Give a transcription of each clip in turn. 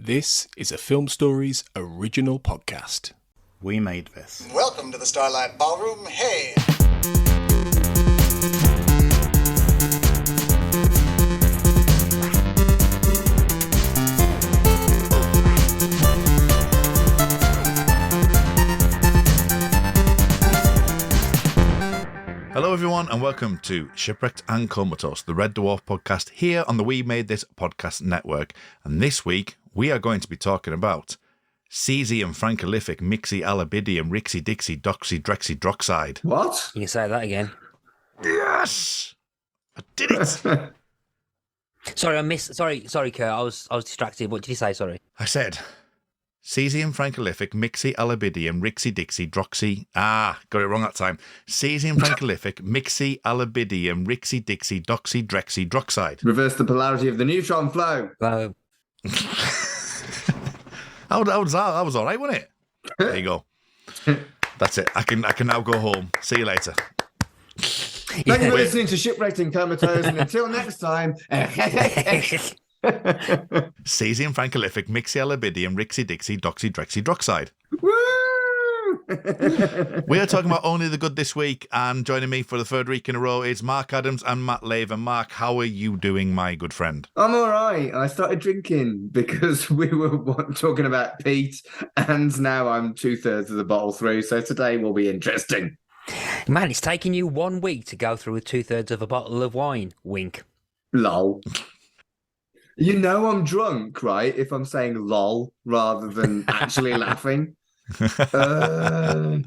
This is a Film Stories original podcast. We made this. Welcome to the Starlight Ballroom. Hey! Hello everyone and welcome to Shipwrecked and Comatose, the Red Dwarf podcast here on the We Made This podcast network. And this week we are going to be talking about cesium, francolithic, mixy, alabidium, rixy, dixy, doxy, drexy, droxide. What? You can say that again. Yes! I did it! Sorry, I missed. Sorry, Kurt. I was distracted. What did you say? Sorry. I said cesium, francolithic, mixy, alabidium, rixy, dixy, droxy. Got it wrong that time. Cesium, francolithic, mixy, alabidium, rixy, dixy, doxy, drexy, droxide. Reverse the polarity of the neutron flow. Well, That was all right, wasn't it? There you go. That's it. I can now go home. See you later. Thank you for listening to Shipwrecked and Comatose, and until next time. Cesium, francolithic, mixy, alabidium, rixy, dixy, doxy, drexy, droxide. Woo! We are talking about only the good this week, and joining me for the third week in a row is Mark Adams and Matt Latham. Mark, how are you doing, my good friend? I'm all right. I started drinking because we were talking about Pete, and now I'm 2/3 of the bottle through, so today will be interesting. man, it's taken you 1 week to go through 2/3 of a bottle of wine. Wink. Lol. You know I'm drunk, right? If I'm saying lol rather than actually laughing. 3/4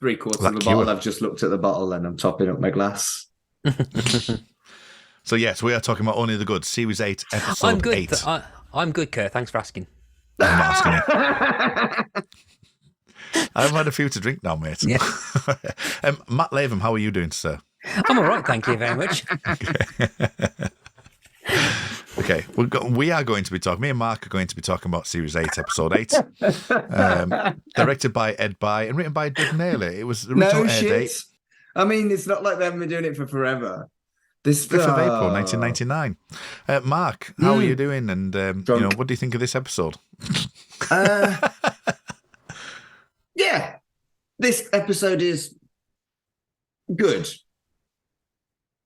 of the bottle. I've just looked at the bottle and I'm topping up my glass. So yes, we are talking about only the good. Series 8, episode I'm good. 8. I'm good, Kurt. Thanks for asking. I'm not asking you. I've had a few to drink now, mate. Yeah. Matt Latham, how are you doing, sir? I'm all right, thank you very much. Okay, we are going to be talking. Me and Mark are going to be talking about Series 8, Episode 8, directed by Ed By and written by Doug Naylor. It was the original No air shit. date, I mean, it's not like they haven't been doing it for forever. This 5th of April, 1999. Mark, how are you doing? And what do you think of this episode? Yeah, this episode is good,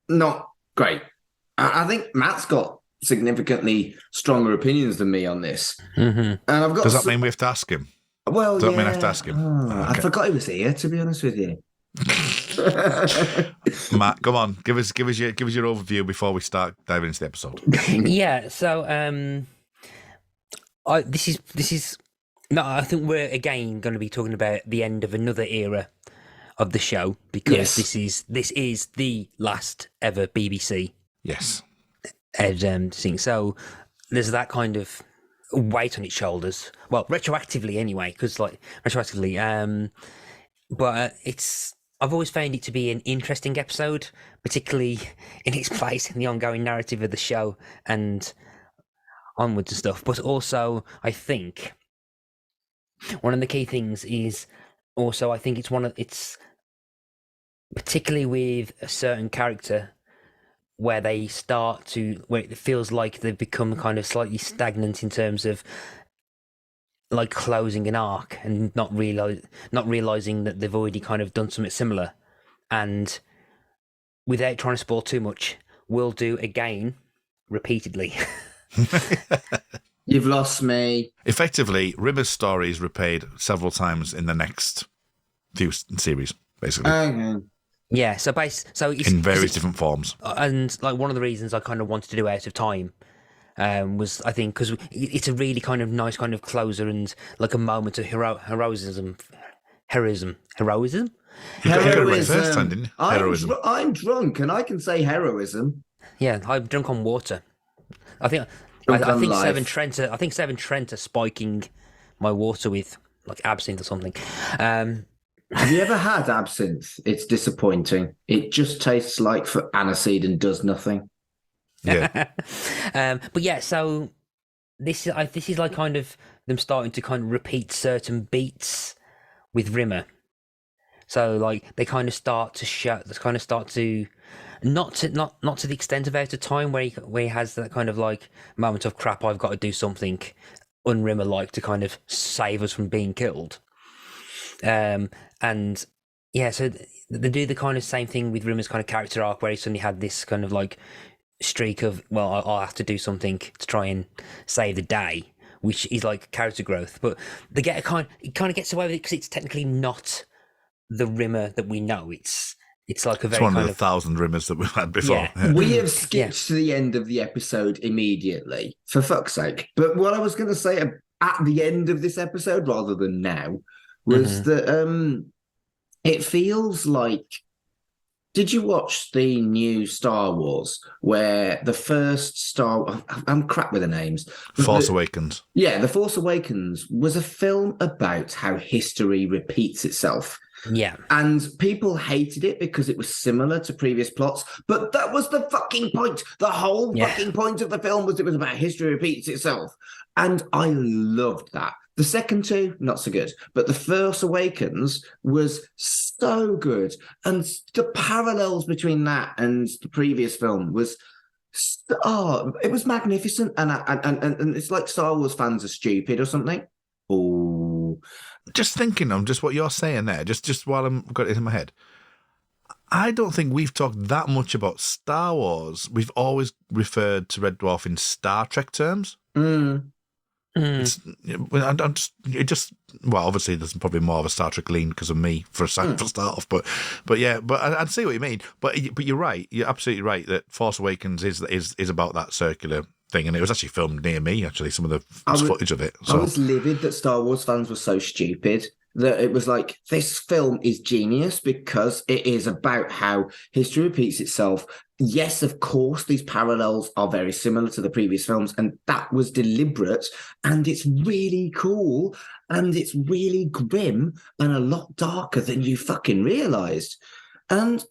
not great. I think Matt's got significantly stronger opinions than me on this. Mm-hmm. And I've got. Does that mean we have to ask him? Well, Does that mean I have to ask him? I forgot he was here. To be honest with you, Matt, come on, give us your overview before we start diving into the episode. Yeah. So, this is. No, I think we're again going to be talking about the end of another era of the show because this is the last ever BBC. Yes. Thing. So there's that kind of weight on its shoulders. Well, retroactively anyway, because but I've always found it to be an interesting episode, particularly in its place in the ongoing narrative of the show and onwards and stuff. But also, I think one of the key things is also, I think it's particularly with a certain character where it feels like they've become kind of slightly stagnant in terms of like closing an arc and not realizing that they've already kind of done something similar. And without trying to spoil too much, we'll do again repeatedly. you've lost me. Effectively, Rimmer's story is repaid several times in the next few series, basically. Okay. Yeah, so in various different forms. And like one of the reasons I kind of wanted to do Out of Time was, I think, because it's a really kind of nice kind of closer and like a moment of heroism. You got it right first time, didn't you? Heroism. I'm drunk and I can say heroism. Yeah, I'm drunk on water. I think Seven Trent are spiking my water with like absinthe or something. Have you ever had absinthe? It's disappointing. It just tastes like aniseed and does nothing. Yeah. But yeah, so this is like kind of them starting to kind of repeat certain beats with Rimmer. So like they kind of start to not to the extent of Out of Time where he has that kind of like moment of crap, I've got to do something, Unrimmer like to kind of save us from being killed. And yeah, so they do the kind of same thing with Rimmer's kind of character arc, where he suddenly had this kind of like streak of, well, I'll have to do something to try and save the day, which is like character growth. But they get it kind of gets away with it because it's technically not the Rimmer that we know. It's like a very one kind of the 1,000 Rimmers that we've had before. Yeah. Yeah. We have skipped to the end of the episode immediately, for fuck's sake. But what I was going to say at the end of this episode, rather than now, was that it feels like... Did you watch the new Star Wars, where the first I'm crap with the names. Force Awakens. Yeah, The Force Awakens was a film about how history repeats itself. Yeah. And people hated it because it was similar to previous plots, but that was the fucking point. The whole fucking point of the film was it was about history repeats itself. And I loved that. The second two, not so good. But The Force Awakens was so good. And the parallels between that and the previous film was... it was magnificent. And it's like Star Wars fans are stupid or something. Oh... Just thinking on just what you're saying there, just while I've got it in my head, I don't think we've talked that much about Star Wars. We've always referred to Red Dwarf in Star Trek terms. Well, obviously there's probably more of a Star Trek lean because of me for start off, but I'd see what you mean. But you're right. You're absolutely right that Force Awakens is about that circular thing, and it was actually filmed near me. Actually, some of the footage of it. So. I was livid that Star Wars fans were so stupid that it was like, this film is genius because it is about how history repeats itself. Yes, of course, these parallels are very similar to the previous films, and that was deliberate, and it's really cool, and it's really grim, and a lot darker than you fucking realised. And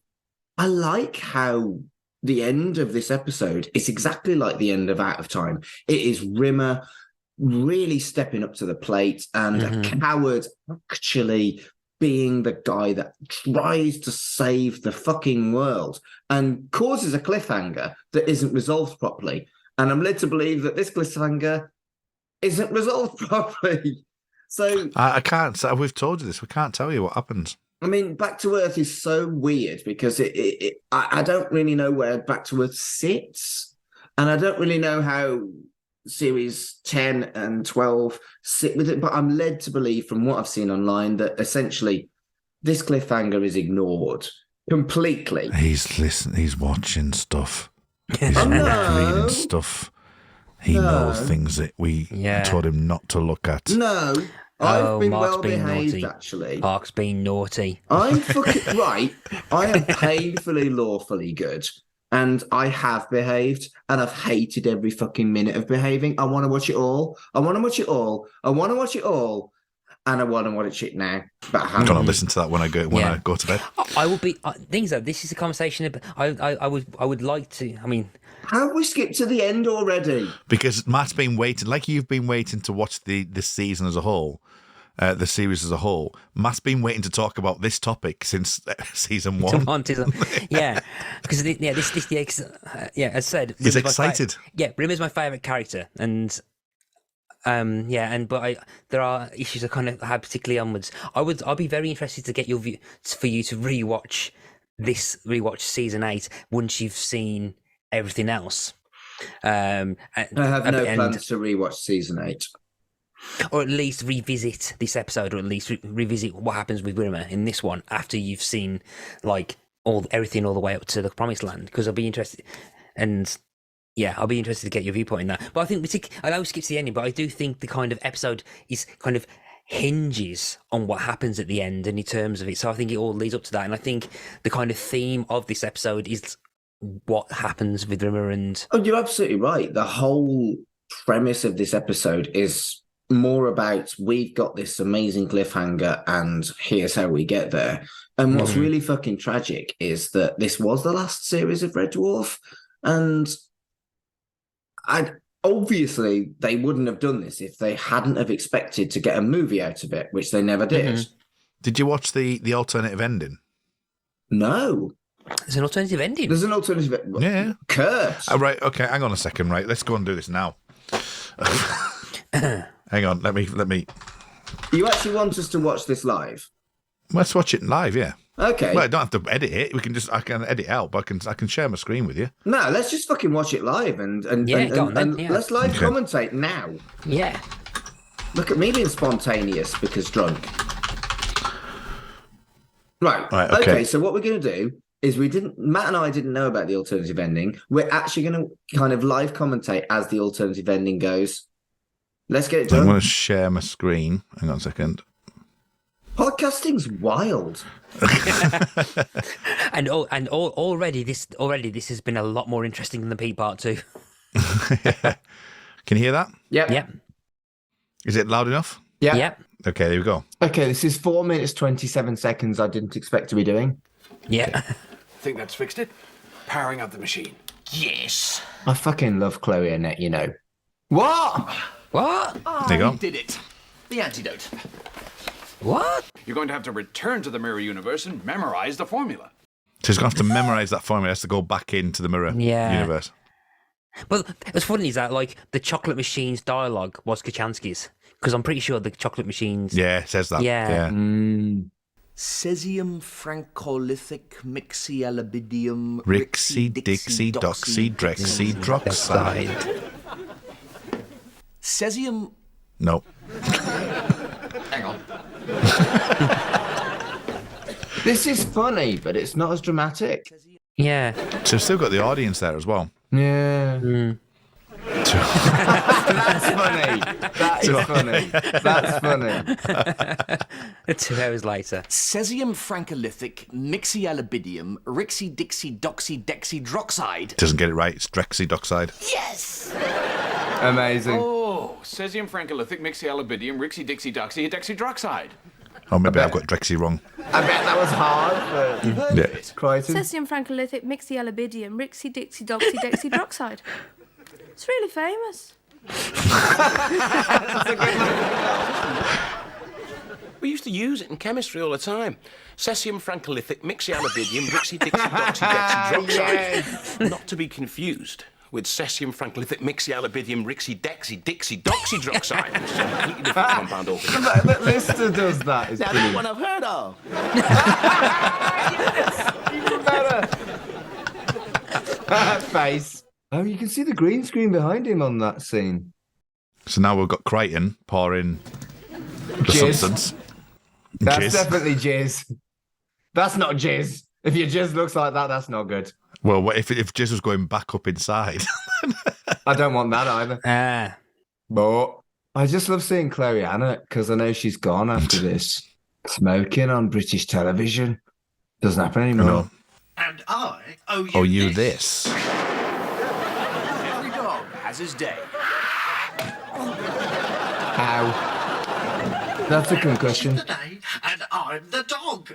I like how the end of this episode is exactly like the end of Out of Time. It is Rimmer really stepping up to the plate and a coward actually being the guy that tries to save the fucking world and causes a cliffhanger that isn't resolved properly. And I'm led to believe that this cliffhanger isn't resolved properly. So I can't. So we've told you this. We can't tell you what happens. I mean, Back to Earth is so weird because I don't really know where Back to Earth sits, and I don't really know how series 10 and 12 sit with it, but I'm led to believe from what I've seen online that essentially this cliffhanger is ignored completely. He's watching stuff. He's reading stuff. He knows things that we told him not to look at. No. I've been Mark's well been behaved, naughty. actually. Mark's been naughty. I'm fucking right. I am painfully lawfully good. And I have behaved, and I've hated every fucking minute of behaving. I want to watch it all. I want to watch it all. I want to watch it all. And I want to watch it now. But I I'm going to listen to that when I go to bed. I will be. Things though. This is a conversation. I would like to. I mean, how have we skipped to the end already? Because Matt's been waiting, like you've been waiting to watch this season as a whole. The series as a whole. Matt's been waiting to talk about this topic since season 1. Yeah, because as I said, he's excited. Rimmer's my favourite character, and there are issues I kind of have particularly onwards. I'll be very interested to get your view for you to rewatch season 8 once you've seen everything else. I have no plans to rewatch season 8. Or at least revisit this episode, or at least revisit what happens with Rimmer in this one after you've seen like everything all the way up to the Promised Land. Because I'll be interested, and I'll be interested to get your viewpoint in that. But I think I know we skipped to the ending, but I do think the kind of episode is kind of hinges on what happens at the end and in terms of it. So I think it all leads up to that, and I think the kind of theme of this episode is what happens with Rimmer. And you're absolutely right. The whole premise of this episode is more about, we've got this amazing cliffhanger and here's how we get there. And what's really fucking tragic is that this was the last series of Red Dwarf, and obviously they wouldn't have done this if they hadn't have expected to get a movie out of it, which they never did. Did you watch the alternative ending? No. There's an alternative ending? There's an alternative ending? Yeah. Kurt. Right, okay, hang on a second, right? Let's go and do this now. Hang on, let me. You actually want us to watch this live? Let's watch it live, yeah. Okay. Well, I don't have to edit it. I can edit it out, but I can share my screen with you. No, let's just fucking watch it live and go on then, yeah. let's live commentate now. Yeah. Look at me being spontaneous because drunk. Right. Okay. So what we're going to do is Matt and I didn't know about the alternative ending. We're actually going to kind of live commentate as the alternative ending goes. Let's get it done. I'm going to share my screen. Hang on a second. Podcasting's wild. Already this has been a lot more interesting than the P part 2. Can you hear that? Yep. Yep. Is it loud enough? Yeah. Yep. Okay, there we go. Okay, this is 4 minutes 27 seconds. I didn't expect to be doing. Yeah. Think that's fixed it? Powering up the machine. Yes. I fucking love Chloe Annette, you know. What? What? There you go. Did it. The antidote. What? You're going to have to return to the mirror universe and memorize the formula. So he's going to have to memorize that formula. He has to go back into the mirror universe. But what's funny is that, like, the chocolate machine's dialogue was Kachansky's. Because I'm pretty sure the chocolate machine's... Yeah, it says that. Yeah. Cesium francolific mixialabidium Rixie, Dixie, Doxy, Drexy, Droxide. Cesium. No. Hang on. This is funny, but it's not as dramatic. Yeah. So we've still got the audience there as well. Yeah. That's funny. That is funny. That's funny. 2 hours later. Cesium francolific mixialabidium Rixie Dixie Doxy Dexy Droxide. Doesn't get it right. It's Drexy, Doxide. Yes! Amazing. Oh, cesium francolific mixialabidium rixie dixie doxy dexydroxide. Oh, maybe I've got Drexy wrong. I bet that was hard for Yeah. Crichton. Cesium francolific mixialabidium Rixie Dixie Doxy Dexydroxide. It's really famous. We used to use it in chemistry all the time. Cesium francolific mixialabidium Rixie Dixie Doxy Dexydroxide. Not to be confused with cesium francolific mixialabidium Rixie Dexy Dixie Doxydroxide, which is a completely different compound altogether. That Lister does that. It's That's brilliant. one I've heard of. Even better. That face. Oh, you can see the green screen behind him on that scene. So now we've got Crichton pouring the Jizz. substance. That's Jizz. definitely jizz. That's not jizz. If your jizz looks like that, that's not good. Well, what if Jizz was going back up inside? I don't want that either. But I just love seeing Chloe Anna because I know she's gone after this. Smoking on British television doesn't happen anymore. No. And I owe Oh, you this. Every dog has his day. Ow. That's a concussion. Day, and I'm the dog.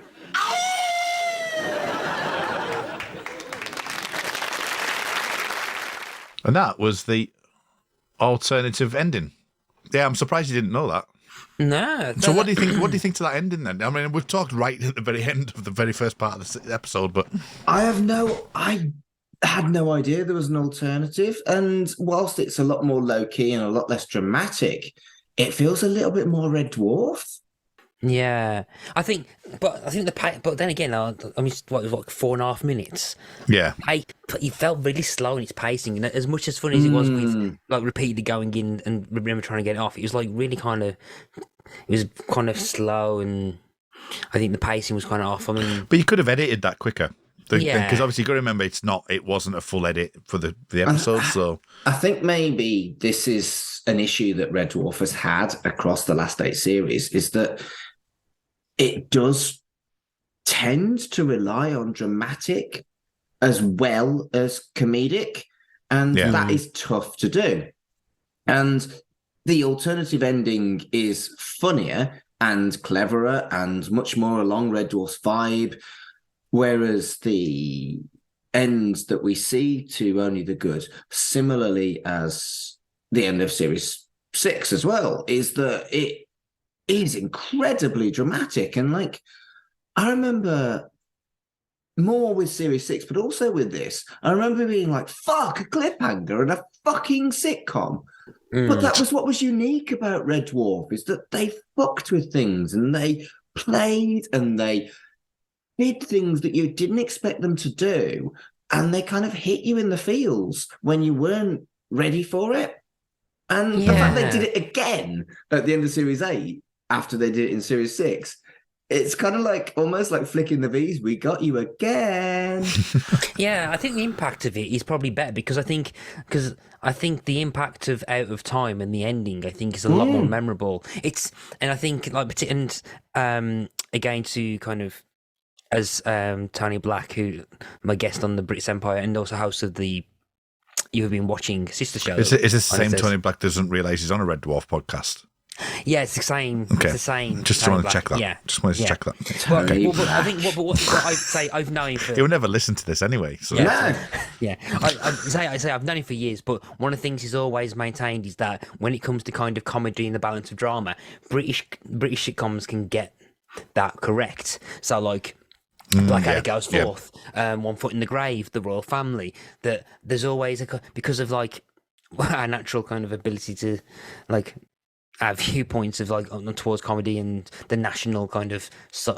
And that was the alternative ending. Yeah, I'm surprised you didn't know that. No. So what do you think? What do you think to that ending then? I mean, we've talked right at the very end of the very first part of this episode, but I had no idea there was an alternative. And whilst it's a lot more low key and a lot less dramatic, it feels a little bit more Red Dwarf. Yeah, but then again, I mean, what it was like 4.5 minutes. yeah, It felt really slow in its pacing, and as much as fun as it was with like repeatedly going in and remember trying to get it off, it was like really kind of slow, and I think the pacing was kind of off. I mean, but you could have edited that quicker. Yeah. Because obviously you got to remember it wasn't a full edit for the episode. So I think maybe this is an issue that Red Dwarf has had across the last 8 series, is that it does tend to rely on dramatic as well as comedic, and that is tough to do. And the alternative ending is funnier and cleverer and much more along Red Dwarf's vibe, whereas the ends that we see to Only the Good, similarly as the end of Series 6 as well, is that it is incredibly dramatic. And like, I remember more with Series 6, but also with this, I remember being like, fuck, a cliffhanger and a fucking sitcom. But that was what was unique about Red Dwarf, is that they fucked with things and they played and they did things that you didn't expect them to do, and they kind of hit you in the feels when you weren't ready for it. And the fact they did it again at the end of Series 8, after they did it in Series 6, it's kind of like almost like flicking the V's. We got you again. Yeah, I think the impact of it is probably better because I think the impact of Out of Time and the ending, I think, is a lot more memorable. And I think again, to kind of, as Tony Black, who my guest on the British Empire and also host of the You've Been Watching sister show. Is this the same Tony Black doesn't realise he's on a Red Dwarf podcast? Yeah, it's the same. Okay. It's the same. Just wanted to check that. Yeah. Just wanted to check that. But I think what I'd say I've known him for. He'll never listen to this anyway. So. Yeah. I say I've known him for years, but one of the things he's always maintained is that when it comes to kind of comedy and the balance of drama, British sitcoms can get that correct. So like. Blackadder Goes Forth, One Foot in the Grave, The Royal Family. That there's always because of like our natural kind of ability to like our viewpoints of like towards comedy and the national kind of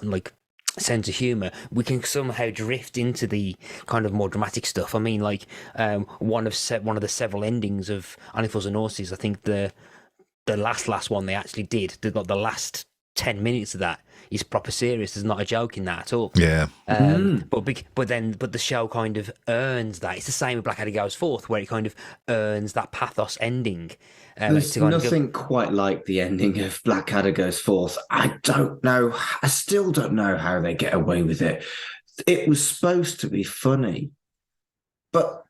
like sense of humor, we can somehow drift into the kind of more dramatic stuff. I mean, like one of the several endings of Only Fools and Horses. I think the last one they actually did, the last 10 minutes of that is proper serious. There's not a joke in that at all. Yeah. But the show kind of earns that. It's the same with Blackadder Goes Forth, where it kind of earns that pathos ending. There's nothing quite like the ending of Blackadder Goes Forth. I don't know. I still don't know how they get away with it. It was supposed to be funny, but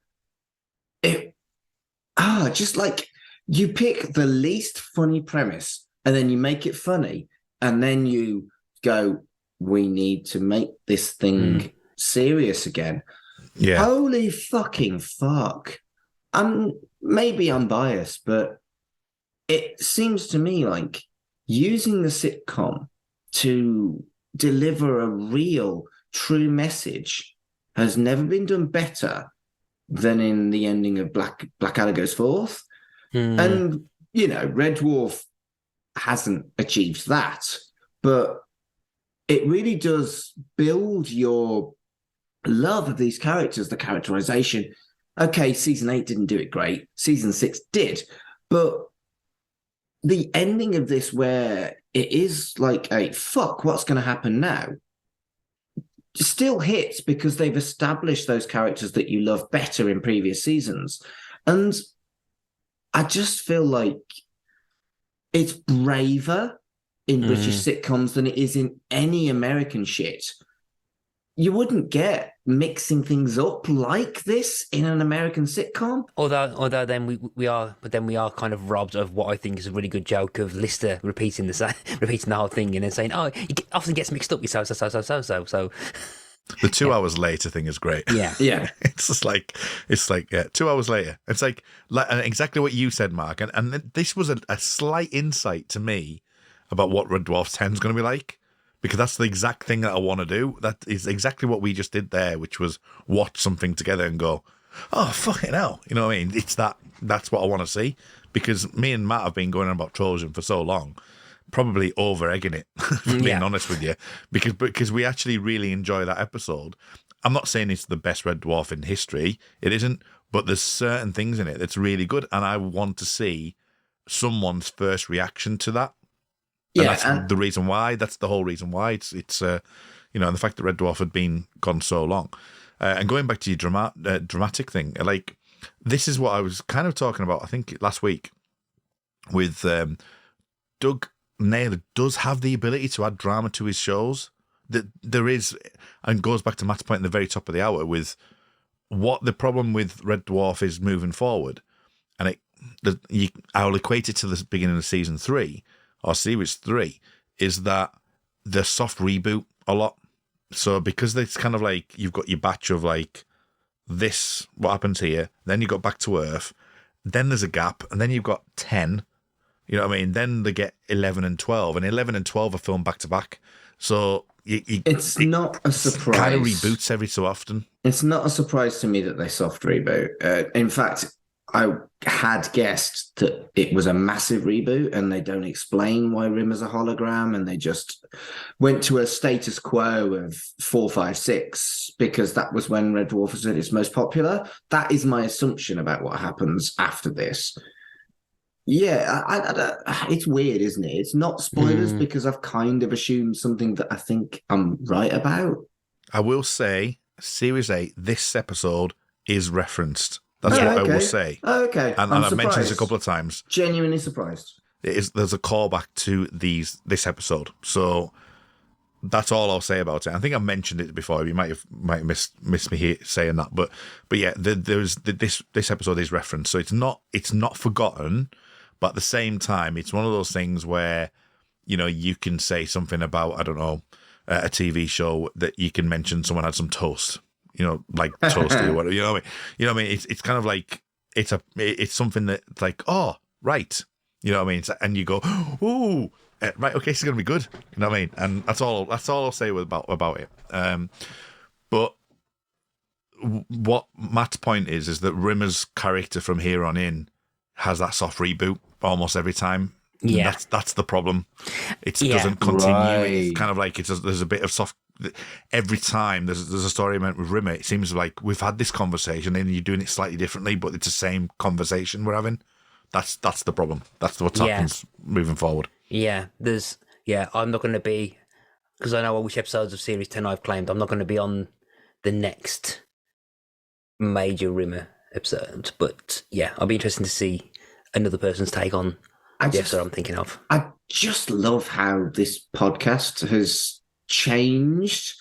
just like you pick the least funny premise and then you make it funny, and then you go, we need to make this thing serious again. Yeah. Holy fucking fuck. Maybe I'm biased, but it seems to me like using the sitcom to deliver a real, true message has never been done better than in the ending of Blackadder Goes Forth. And, Red Dwarf hasn't achieved that, but it really does build your love of these characters, the characterization. Okay, season 8 didn't do it great. Season 6 did. But the ending of this, where it is like a fuck, what's going to happen now, still hits because they've established those characters that you love better in previous seasons. And I just feel like it's braver in British sitcoms than it is in any American shit. You wouldn't get mixing things up like this in an American sitcom. Although then we are kind of robbed of what I think is a really good joke of Lister repeating the whole thing and then saying, "Oh, it often gets mixed up with so." The 2 hours later thing is great. Yeah. It's like 2 hours later. It's like exactly what you said, Mark. And this was a slight insight to me about what Red Dwarf 10 is going to be like, because that's the exact thing that I want to do. That is exactly what we just did there, which was watch something together and go, oh, fucking hell. You know what I mean? That's what I want to see, because me and Matt have been going on about Trojan for so long, probably over-egging it, being honest with you, because we actually really enjoy that episode. I'm not saying it's the best Red Dwarf in history. It isn't, but there's certain things in it that's really good, and I want to see someone's first reaction to that. And that's the reason why. That's the whole reason why. It's and the fact that Red Dwarf had been gone so long. And going back to your dramatic thing, like, this is what I was kind of talking about, I think, last week with Doug Naylor does have the ability to add drama to his shows. That there is, and goes back to Matt's point in the very top of the hour with what the problem with Red Dwarf is moving forward. And I'll equate it to the beginning of season 3 or series 3, is that the soft reboot a lot. So because it's kind of like you've got your batch of like this, what happens here, then you got Back to Earth, then there's a gap, and then you've got 10. You know what I mean? Then they get 11 and 12, and 11 and 12 are filmed back to back. So it's not a surprise. Kind of reboots every so often. It's not a surprise to me that they soft reboot. In fact, I had guessed that it was a massive reboot and they don't explain why Rimmer's a hologram and they just went to a status quo of 4, 5, 6 because that was when Red Dwarf was at its most popular. That is my assumption about what happens after this. Yeah, it's weird, isn't it? It's not spoilers because I've kind of assumed something that I think I'm right about. I will say, Series 8, this episode is referenced. That's what I will say. Okay. And I've mentioned this a couple of times. Genuinely surprised. There's a callback to this episode. So that's all I'll say about it. I think I mentioned it before. You might have missed me here saying that. But yeah, this episode is referenced. So it's not forgotten. But at the same time, it's one of those things where, you can say something about, I don't know, a TV show that you can mention someone had some toast, like toasty or whatever. You know what I mean? It's kind of like it's something that like, oh, right. You know what I mean? And you go, ooh, right, okay, it's gonna be good. You know what I mean? And that's all I'll say about it. But what Matt's point is that Rimmer's character from here on in has that soft reboot almost every time. Yeah, that's the problem. It doesn't continue. Right. It's kind of like there's a bit of soft. Every time there's a story with Rimmer, it seems like we've had this conversation and you're doing it slightly differently, but it's the same conversation we're having. That's the problem. That's what happens moving forward. Yeah, I'm not going to be, because I know which episodes of Series 10 I've claimed, I'm not going to be on the next major Rimmer episode. But yeah, I'll be interested to see another person's take on the episode I'm thinking of. I just love how this podcast has changed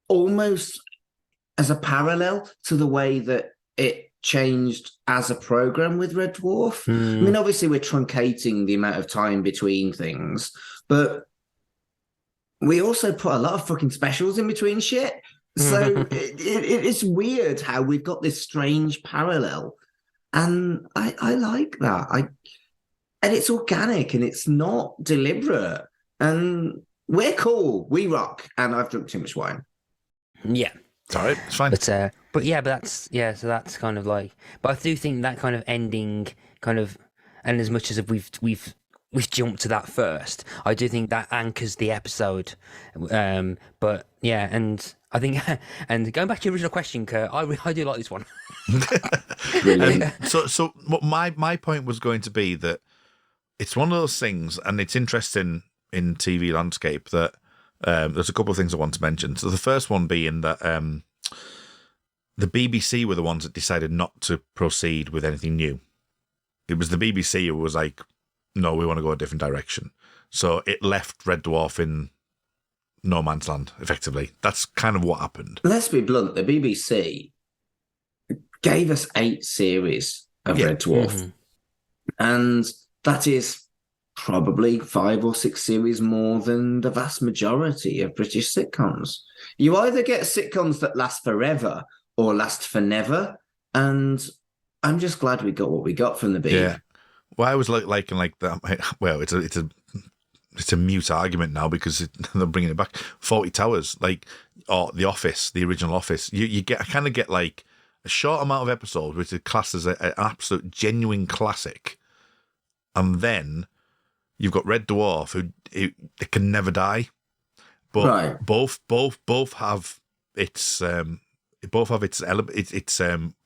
almost as a parallel to the way that it changed as a program with Red Dwarf. I mean, obviously we're truncating the amount of time between things, but we also put a lot of fucking specials in between shit. So it's weird how we've got this strange parallel. And I like that. And it's organic and it's not deliberate. And we're cool. We rock. And I've drunk too much wine. Yeah. It's all right. It's fine. But that's kind of like, but I do think that kind of ending kind of, and as much as we've jumped to that first, I do think that anchors the episode. But yeah, and I think, and going back to your original question, Kurt, I do like this one. So what my point was going to be that it's one of those things, and it's interesting in TV landscape that there's a couple of things I want to mention. So the first one being that the BBC were the ones that decided not to proceed with anything new. It was the BBC who was like, no, we want to go a different direction. So it left Red Dwarf in no man's land, effectively. That's kind of what happened. Let's be blunt. The BBC gave us 8 series of Red Dwarf. And that is probably 5 or 6 series more than the vast majority of British sitcoms. You either get sitcoms that last forever or last for never. And I'm just glad we got what we got from the BBC. Yeah. Well, I was liking that. Well, it's a mute argument now because they're bringing it back. 40 Towers, or The Office, the original Office. You kind of get like a short amount of episodes, which is classed as an absolute genuine classic, and then you've got Red Dwarf, who it can never die. But both have its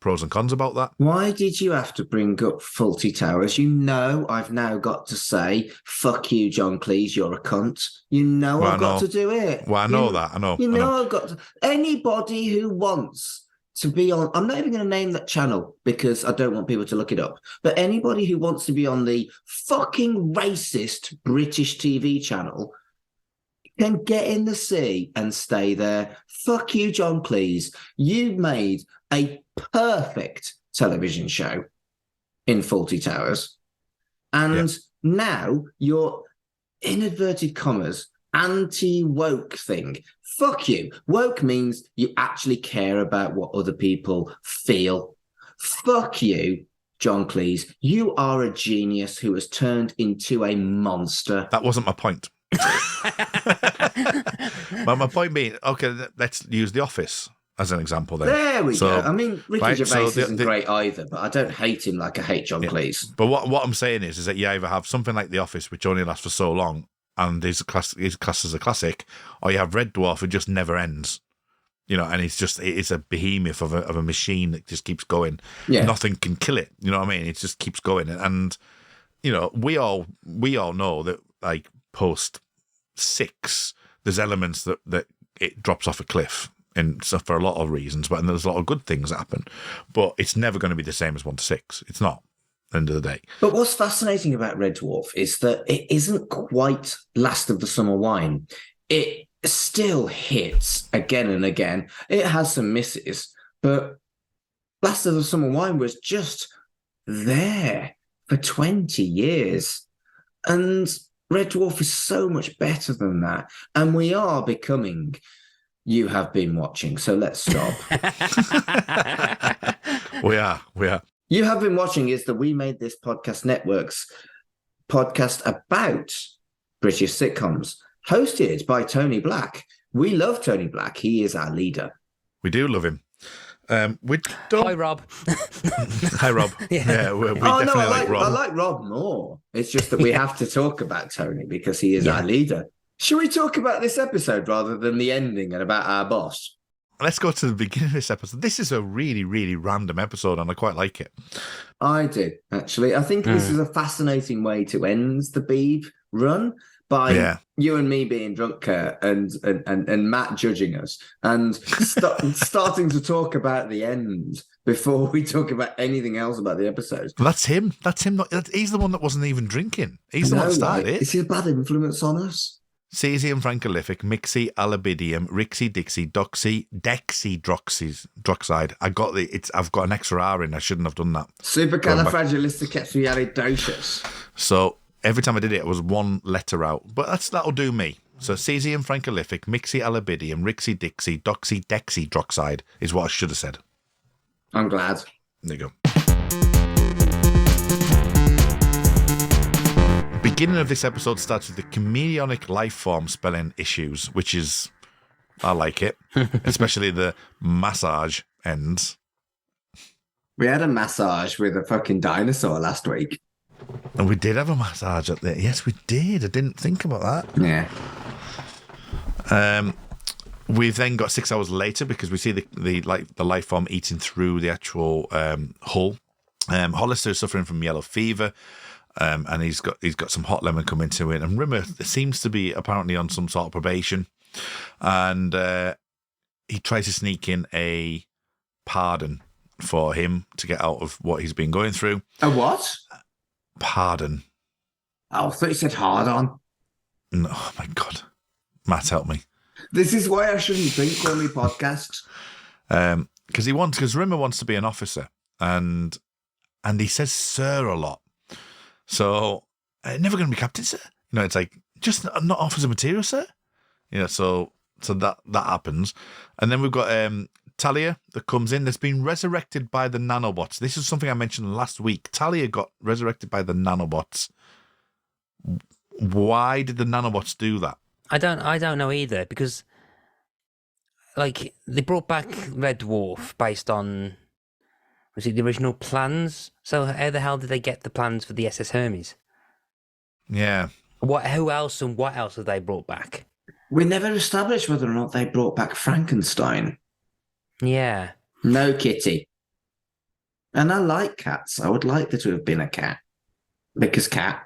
pros and cons about that. Why did you have to bring up Fawlty Towers? I've now got to say, fuck you, John Cleese, you're a cunt. I've got to do it. Well, I know. I've got to. Anybody who wants to be on, I'm not even going to name that channel because I don't want people to look it up, but anybody who wants to be on the fucking racist British TV channel can get in the sea and stay there. Fuck you, John Cleese. You made a perfect television show in Fawlty Towers. And now your inadverted commas anti-woke thing. Fuck you. Woke means you actually care about what other people feel. Fuck you, John Cleese. You are a genius who has turned into a monster. That wasn't my point. Well, my point being, okay, let's use The Office as an example. Then There we go. I mean, Ricky Gervais isn't the, great either, but I don't hate him like I hate John Cleese. But what I'm saying is that you either have something like The Office, which only lasts for so long and is classed as a classic, or you have Red Dwarf, who just never ends. You know, and it's a behemoth of a machine that just keeps going. Yeah. Nothing can kill it. You know what I mean? It just keeps going. And, you know, we all know that, like, post 6, there's elements that it drops off a cliff, and so for a lot of reasons, but there's a lot of good things that happen. But it's never going to be the same as 1 to 6. It's not, at the end of the day. But what's fascinating about Red Dwarf is that it isn't quite Last of the Summer Wine. It still hits again and again. It has some misses, but Last of the Summer Wine was just there for 20 years. And Red Dwarf is so much better than that. And we are becoming You Have Been Watching. So let's stop. We are. You Have Been Watching is the We Made This Podcast Network's podcast about British sitcoms, hosted by Tony Black. We love Tony Black. He is our leader. We do love him. Hi, Rob. Hi, Rob. We definitely like Rob. I like Rob more. It's just that we have to talk about Tony because he is our leader. Should we talk about this episode rather than the ending and about our boss? Let's go to the beginning of this episode. This is a really, really random episode, and I quite like it. I do, actually. I think this is a fascinating way to end the Beeb run by you and me being drunk, Kurt, and Matt judging us, and starting to talk about the end before we talk about anything else about the episode. Well, that's him. He's the one that wasn't even drinking. He's the one that started it. Is he a bad influence on us? Cesium francolithic, mixy albidium, rixy dixy, doxy, dexydroxide. I've got an extra R in. I shouldn't have done that. Supercalifragilisticexpialidocious. So every time I did it was one letter out, but that'll do me. So cesium francolithic, mixy albidium, rixy dixy, doxy, dexydroxide is what I should have said. I'm glad. There you go. Beginning of this episode starts with the chameleonic life form spelling issues, which is, I like it, especially the massage ends. We had a massage with a fucking dinosaur last week. And we did have a massage up there. Yes, we did. I didn't think about that. Yeah. We've then got 6 hours later because we see the life form eating through the actual hull. Hollister is suffering from yellow fever. And he's got some hot lemon coming to it, and Rimmer seems to be apparently on some sort of probation, and he tries to sneak in a pardon for him to get out of what he's been going through. A what? Pardon. Oh, I thought you said hard on. No, oh my God, Matt, help me. This is why I shouldn't drink when we podcast. Because Rimmer wants to be an officer, and he says sir a lot. So, never going to be captain, sir. You know, it's like, just not officer material, sir. You know, so that happens. And then we've got Talia that comes in, that's been resurrected by the nanobots. This is something I mentioned last week. Talia got resurrected by the nanobots. Why did the nanobots do that? I don't know either, because, like, they brought back Red Dwarf based on... Was it the original plans? So how the hell did they get the plans for the SS Hermes? Yeah. Who else and what else have they brought back? We never established whether or not they brought back Frankenstein. Yeah. No kitty. And I like cats. I would like there to have been a cat. Because cat.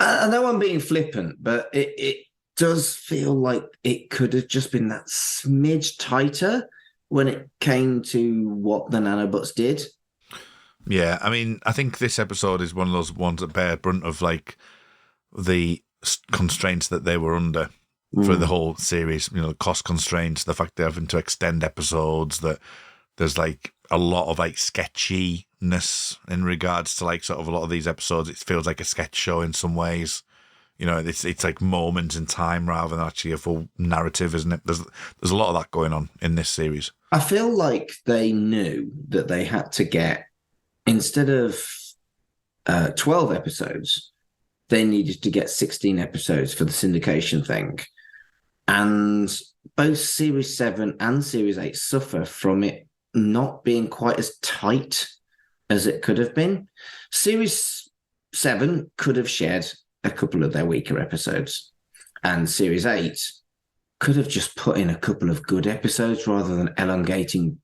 I know I'm being flippant, but it does feel like it could have just been that smidge tighter when it came to what the nanobots did. Yeah, I mean, I think this episode is one of those ones that bear brunt of, like, the constraints that they were under for the whole series. You know, cost constraints, the fact they're having to extend episodes, that there's, like, a lot of, like, sketchiness in regards to, like, sort of a lot of these episodes. It feels like a sketch show in some ways. You know, it's like moments in time rather than actually a full narrative, isn't it? There's a lot of that going on in this series. I feel like they knew that they had to get, instead of 12 episodes, they needed to get 16 episodes for the syndication thing. And both Series 7 and Series 8 suffer from it not being quite as tight as it could have been. Series 7 could have shared a couple of their weaker episodes, and Series 8 could have just put in a couple of good episodes rather than elongating,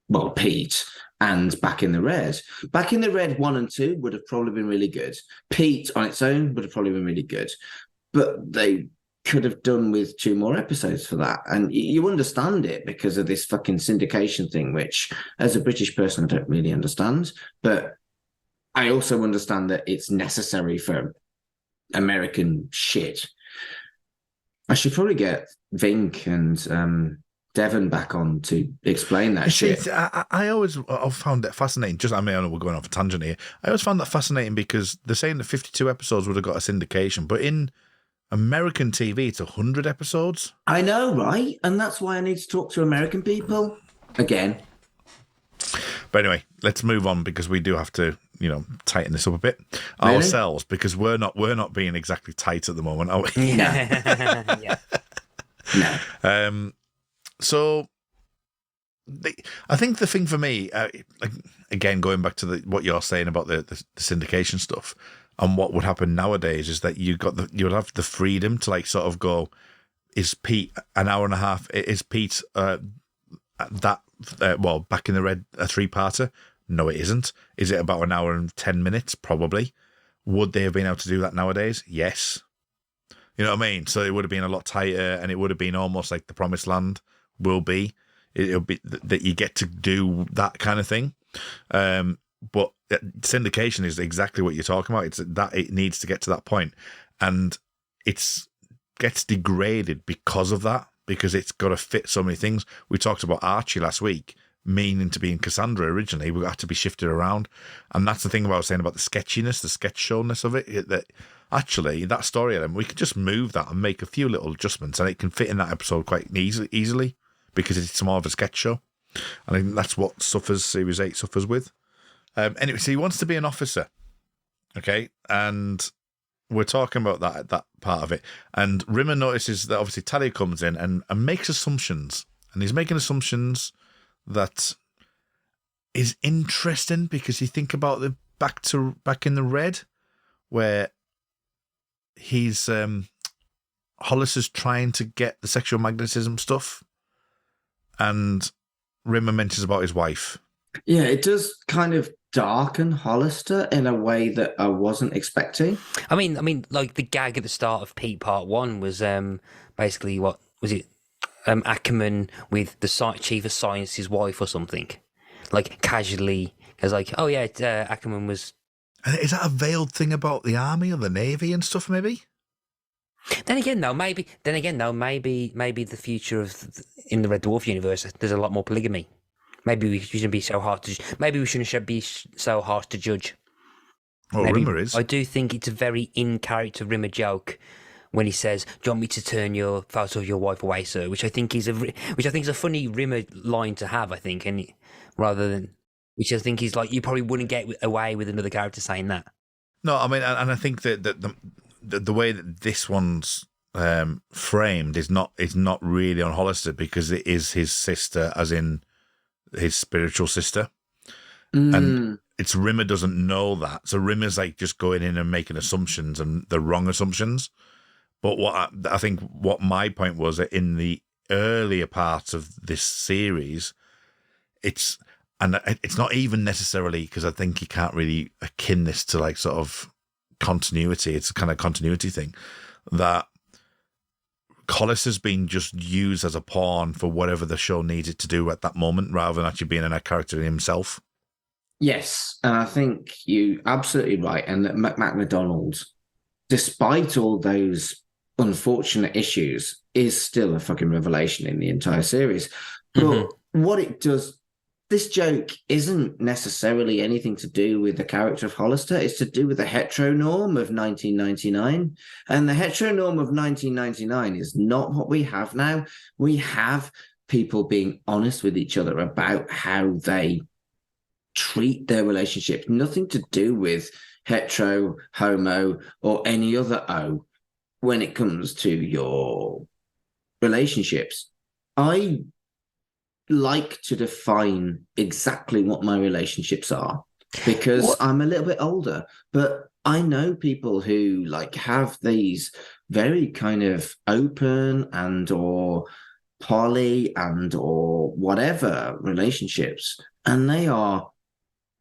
well, Pete and Back in the Red. Back in the Red 1 and 2 would have probably been really good. Pete on its own would have probably been really good. But they could have done with 2 more episodes for that. And you understand it because of this fucking syndication thing, which as a British person, I don't really understand. But I also understand that it's necessary for American shit. I should probably get Vink and Devon back on to explain that shit. I've found it fascinating. I know we're going off a tangent here. I always found that fascinating because they're saying that 52 episodes would have got a syndication, but in American TV, it's 100 episodes. I know, right? And that's why I need to talk to American people again. But anyway, let's move on because we do have to, tighten this up a bit ourselves because we're not being exactly tight at the moment, are we? No. Yeah. No. So I think the thing for me, again, going back to what you're saying about the syndication stuff and what would happen nowadays is that you'd have the freedom to like sort of go, is Pete an hour and a half? Is Pete Back in the Red a 3-parter? No, it isn't. Is it about an hour and 10 minutes? Probably. Would they have been able to do that nowadays? Yes. You know what I mean? So it would have been a lot tighter and it would have been almost like The Promised Land will be. It'll be that you get to do that kind of thing. But syndication is exactly what you're talking about. It's that it needs to get to that point. And it gets degraded because of that, because it's got to fit so many things. We talked about Archie last week, meaning to be in Cassandra originally. We had to be shifted around. And that's the thing about saying about the sketchiness, the sketch showness of it, that actually that story element, we could just move that and make a few little adjustments and it can fit in that episode quite easily because it's more of a sketch show. And I think that's what Series 8 suffers with. Anyway, so he wants to be an officer. Okay. And we're talking about that part of it. And Rimmer notices that obviously Talia comes in and makes assumptions. And he's making assumptions that is interesting because you think about the Back in the Red, where he's Hollis is trying to get the sexual magnetism stuff, and Rimmer mentions about his wife. Yeah, it does kind of darken Hollister in a way that I wasn't expecting. I mean, like the gag at the start of Pete Part 1 was basically what was it? Ackerman with the chief of science's wife or something, like casually, because like, oh yeah, Ackerman was. And is that a veiled thing about the army or the navy and stuff? Maybe. Then again, maybe the future of in the Red Dwarf universe, there's a lot more polygamy. Maybe we shouldn't be so hard to. Maybe we shouldn't be so harsh to judge. Well, maybe, Rimmer is. I do think it's a very in-character Rimmer joke when he says, "Do you want me to turn your photo of your wife away, sir?" Which I think is a funny Rimmer line to have. I think, and rather than which I think is like you probably wouldn't get away with another character saying that. No, I mean, and I think that the way that this one's framed is not really on Hollister because it is his sister, as in his spiritual sister, and it's Rimmer doesn't know that, so Rimmer's like just going in and making assumptions and the wrong assumptions. But I think what my point was that in the earlier parts of this series, it's not even necessarily because I think you can't really akin this to like sort of continuity. It's a kind of continuity thing that Collis has been just used as a pawn for whatever the show needs it to do at that moment, rather than actually being a character in himself. Yes, and I think you're absolutely right. And that McDonald, despite all those unfortunate issues, is still a fucking revelation in the entire series. But what it does, this joke isn't necessarily anything to do with the character of Hollister. It's to do with the heteronorm of 1999. And the heteronorm of 1999 is not what we have now. We have people being honest with each other about how they treat their relationship. Nothing to do with hetero, homo, or any other O when it comes to your relationships. I like to define exactly what my relationships are because I'm a little bit older, but I know people who like have these very kind of open and or poly and or whatever relationships, and they are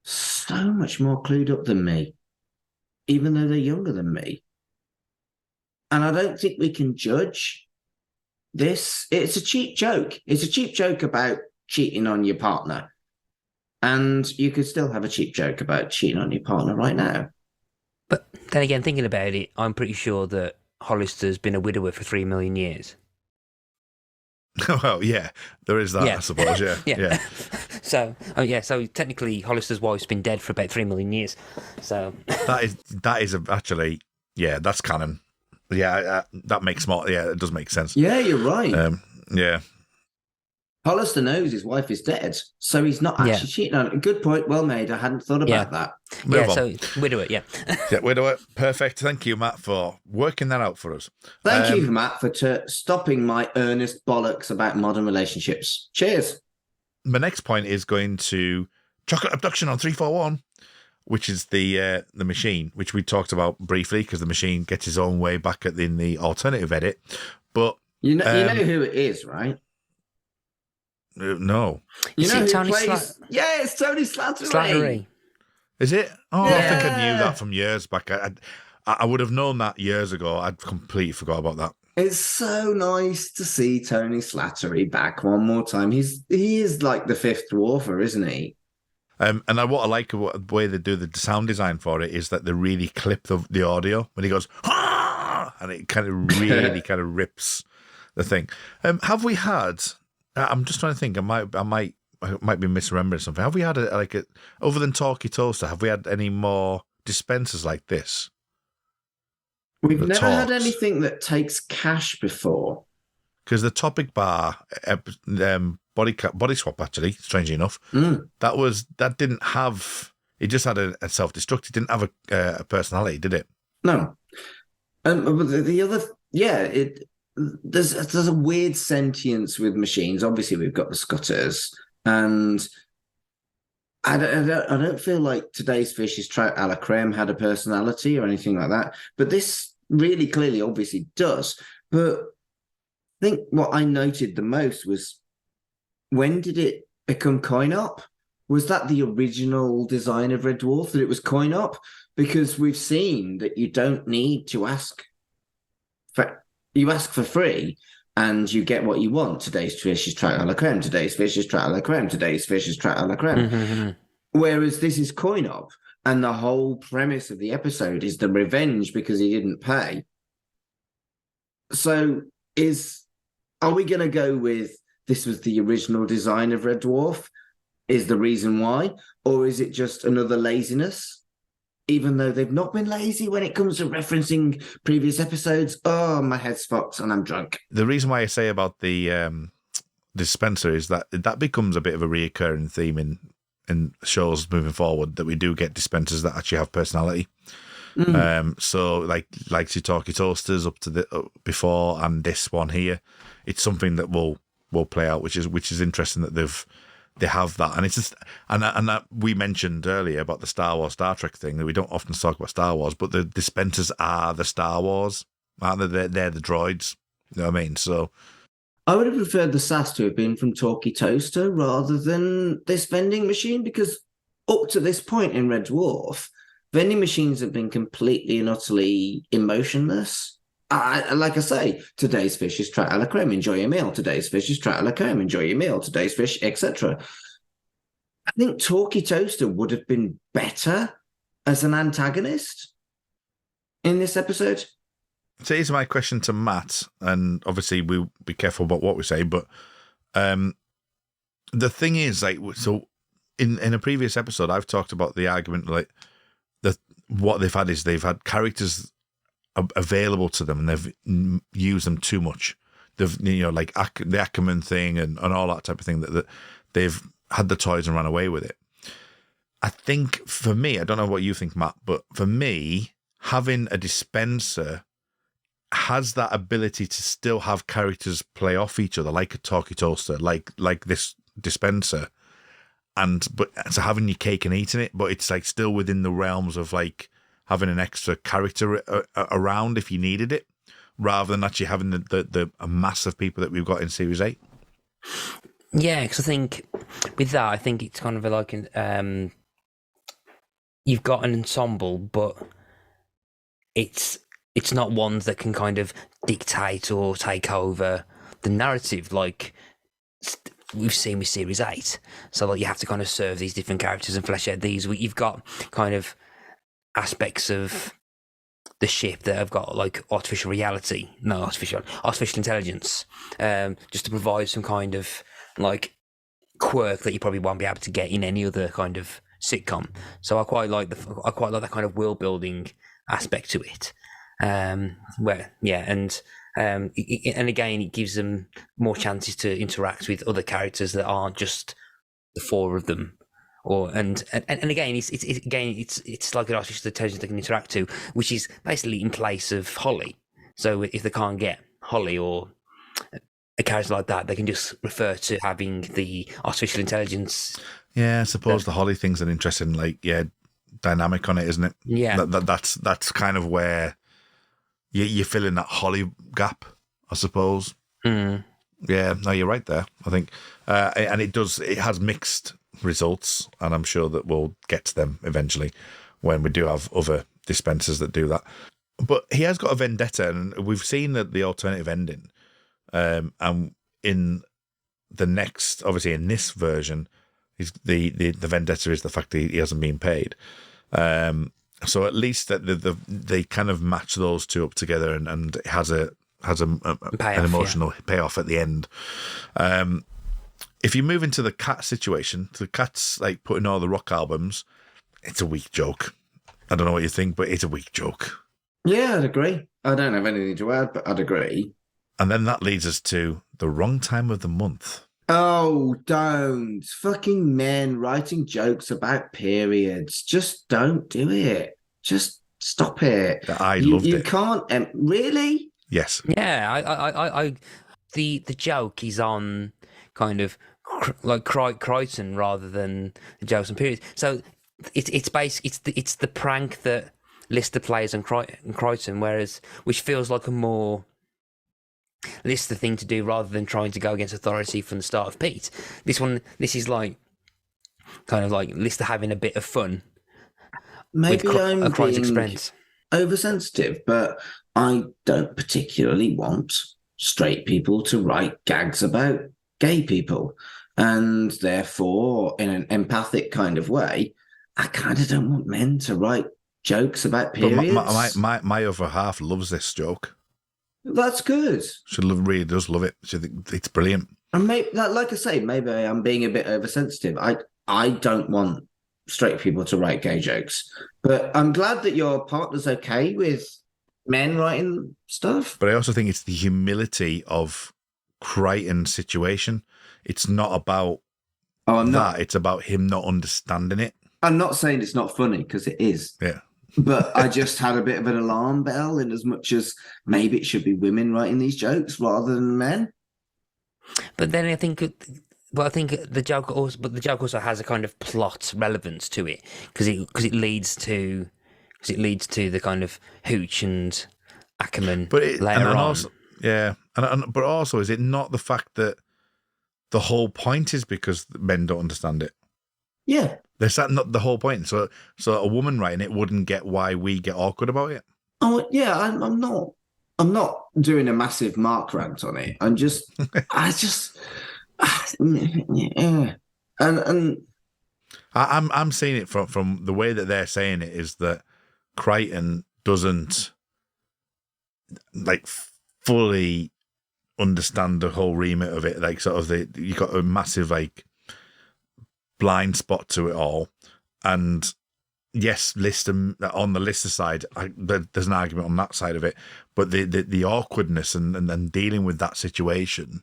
so much more clued up than me, even though they're younger than me. And I don't think we can judge this. It's a cheap joke. It's a cheap joke about cheating on your partner. And you could still have a cheap joke about cheating on your partner right now. But then again, thinking about it, I'm pretty sure that Hollister's been a widower for 3 million years. Well, yeah, there is that, Yeah. I suppose, yeah. Yeah. So technically Hollister's wife's been dead for about 3 million years. So That is actually, yeah, that's canon. Yeah, that makes more, yeah, it does make sense. Yeah, you're right. Yeah. Hollister knows his wife is dead, so he's not actually cheating on it. Good point, well made. I hadn't thought about that. Move on. So widower, yeah. Yeah, widower, perfect. Thank you, Matt, for working that out for us. Thank you, Matt, for stopping my earnest bollocks about modern relationships. Cheers. My next point is going to Chocolate Abduction on 341, which is the machine, which we talked about briefly because the machine gets his own way back in the alternative edit. But you know who it is, right? No. You know who Tony plays? Yeah, it's Tony Slattery. Slattery. Is it? Oh, Yeah. I think I knew that from years back. I would have known that years ago. I'd completely forgot about that. It's so nice to see Tony Slattery back one more time. He is like the fifth dwarfer, isn't he? And what I like about the way they do the sound design for it is that they really clip the audio when he goes, "Ah!" and it kind of really kind of rips the thing. Have we had? I'm just trying to think. I might be misremembering something. Have we had other than Talkie Toaster? Have we had any more dispensers like this? We've never had anything that takes cash before. Because the Topic Bar body swap, actually, strangely enough, that didn't have. It just had a self-destruct. It didn't have a personality, did it? No. But the other, there's a weird sentience with machines. Obviously, we've got the Scutters, and I don't feel like Today's Fish's Trout a la Creme had a personality or anything like that. But this really clearly, obviously, does. But I think what I noted the most was, when did it become coin-op? Was that the original design of Red Dwarf, that it was coin-op? Because we've seen that you don't need to ask for. You ask for free and you get what you want. Today's fish is trout a la creme. Today's fish is trout a la creme. Today's fish is trout a la creme. Mm-hmm. Whereas this is coin-op, and the whole premise of the episode is the revenge because he didn't pay. So are we going to go with this was the original design of Red Dwarf is the reason why? Or is it just another laziness? Even though they've not been lazy when it comes to referencing previous episodes. Oh, my head's fucked and I'm drunk. The reason why I say about the dispenser is that becomes a bit of a reoccurring theme in shows moving forward, that we do get dispensers that actually have personality. So like your Talkie Toasters up to the before, and this one here, it's something that will play out, which is interesting that they have that. And it's just and that we mentioned earlier about the Star Wars Star Trek thing, that we don't often talk about Star Wars, but the dispensers are the Star Wars, aren't they? They're the droids. You know what I mean? So I would have preferred the SAS to have been from Talkie Toaster rather than this vending machine, because up to this point in Red Dwarf, vending machines have been completely and utterly emotionless. Like I say, today's fish is trout a la creme, enjoy your meal. Today's fish is trout a la creme, enjoy your meal. Today's fish, etc. I think Talkie Toaster would have been better as an antagonist in this episode. So here's my question to Matt, and obviously we'll be careful about what we say, but the thing is, like, so in a previous episode, I've talked about the argument, like, what they've had is they've had characters available to them and they've used them too much. They've, like the Ackerman thing and all that type of thing, that they've had the toys and ran away with it. I think for me, I don't know what you think, Matt, but for me, having a dispenser has that ability to still have characters play off each other, like a talkie toaster, like this dispenser, but so having your cake and eating it, but it's like still within the realms of like having an extra character around if you needed it, rather than actually having the mass of people that we've got in Series 8. Yeah, because I think with that, I think it's kind of like you've got an ensemble, but it's not ones that can kind of dictate or take over the narrative like we've seen with Series 8. So like you have to kind of serve these different characters and flesh out these. You've got kind of aspects of the ship that have got like artificial intelligence, just to provide some kind of like quirk that you probably won't be able to get in any other kind of sitcom. So I quite like that kind of world building aspect to it. And again, it gives them more chances to interact with other characters that aren't just the four of them. And again, it's like an artificial intelligence they can interact to, which is basically in place of Holly. So if they can't get Holly or a character like that, they can just refer to having the artificial intelligence. Yeah, I suppose the Holly thing's an interesting, dynamic on it, isn't it? Yeah, that's kind of where you're filling that Holly gap, I suppose. Mm. Yeah, no, you're right there. I think, and it has mixed results, and I'm sure that we'll get to them eventually when we do have other dispensers that do that. But he has got a vendetta, and we've seen the alternative ending. And in the next, obviously in this version, the vendetta is the fact that he hasn't been paid. So at least that they kind of match those two up together, and it has an emotional payoff at the end. If you move into the Cat situation, the Cat's like putting all the rock albums. It's a weak joke. I don't know what you think, but it's a weak joke. Yeah, I'd agree. I don't have anything to add, but I'd agree. And then that leads us to the wrong time of the month. Oh, don't. Fucking men writing jokes about periods. Just don't do it. Just stop it. I loved it. You can't. Really? Yes. Yeah, I the joke is on kind of like Crichton rather than the jokes and periods. So it's basically it's the prank that Lister plays on Crichton, which feels like a more Lister thing to do rather than trying to go against authority from the start of Pete. This is like kind of like Lister having a bit of fun. Maybe I'm being expense. Oversensitive, but I don't particularly want straight people to write gags about gay people. And therefore, in an empathic kind of way, I kind of don't want men to write jokes about periods. But my other half loves this joke. That's good. She really does love it. It's brilliant. And like I say, maybe I'm being a bit oversensitive. I don't want straight people to write gay jokes, but I'm glad that your partner's okay with men writing stuff. But I also think it's the humility of Crichton's situation. It's not about it's about him not understanding it. I'm not saying it's not funny, because it is. Yeah. But I just had a bit of an alarm bell, in as much as maybe it should be women writing these jokes rather than men. But then I think the joke also has a kind of plot relevance to it, because it leads to the kind of Hooch and Ackerman later on. Also, yeah, but also, is it not the fact that the whole point is because men don't understand it? Yeah. Is that not the whole point? So a woman writing it wouldn't get why we get awkward about it? Oh, yeah, I'm not doing a massive Mark rant on it. I'm just, yeah. And I'm seeing it from the way that they're saying it, is that Crichton doesn't like fully understand the whole remit of it. Like sort of you got a massive like blind spot to it all. And yes, Lister, on the Lister side, there's an argument on that side of it, but the awkwardness and dealing with that situation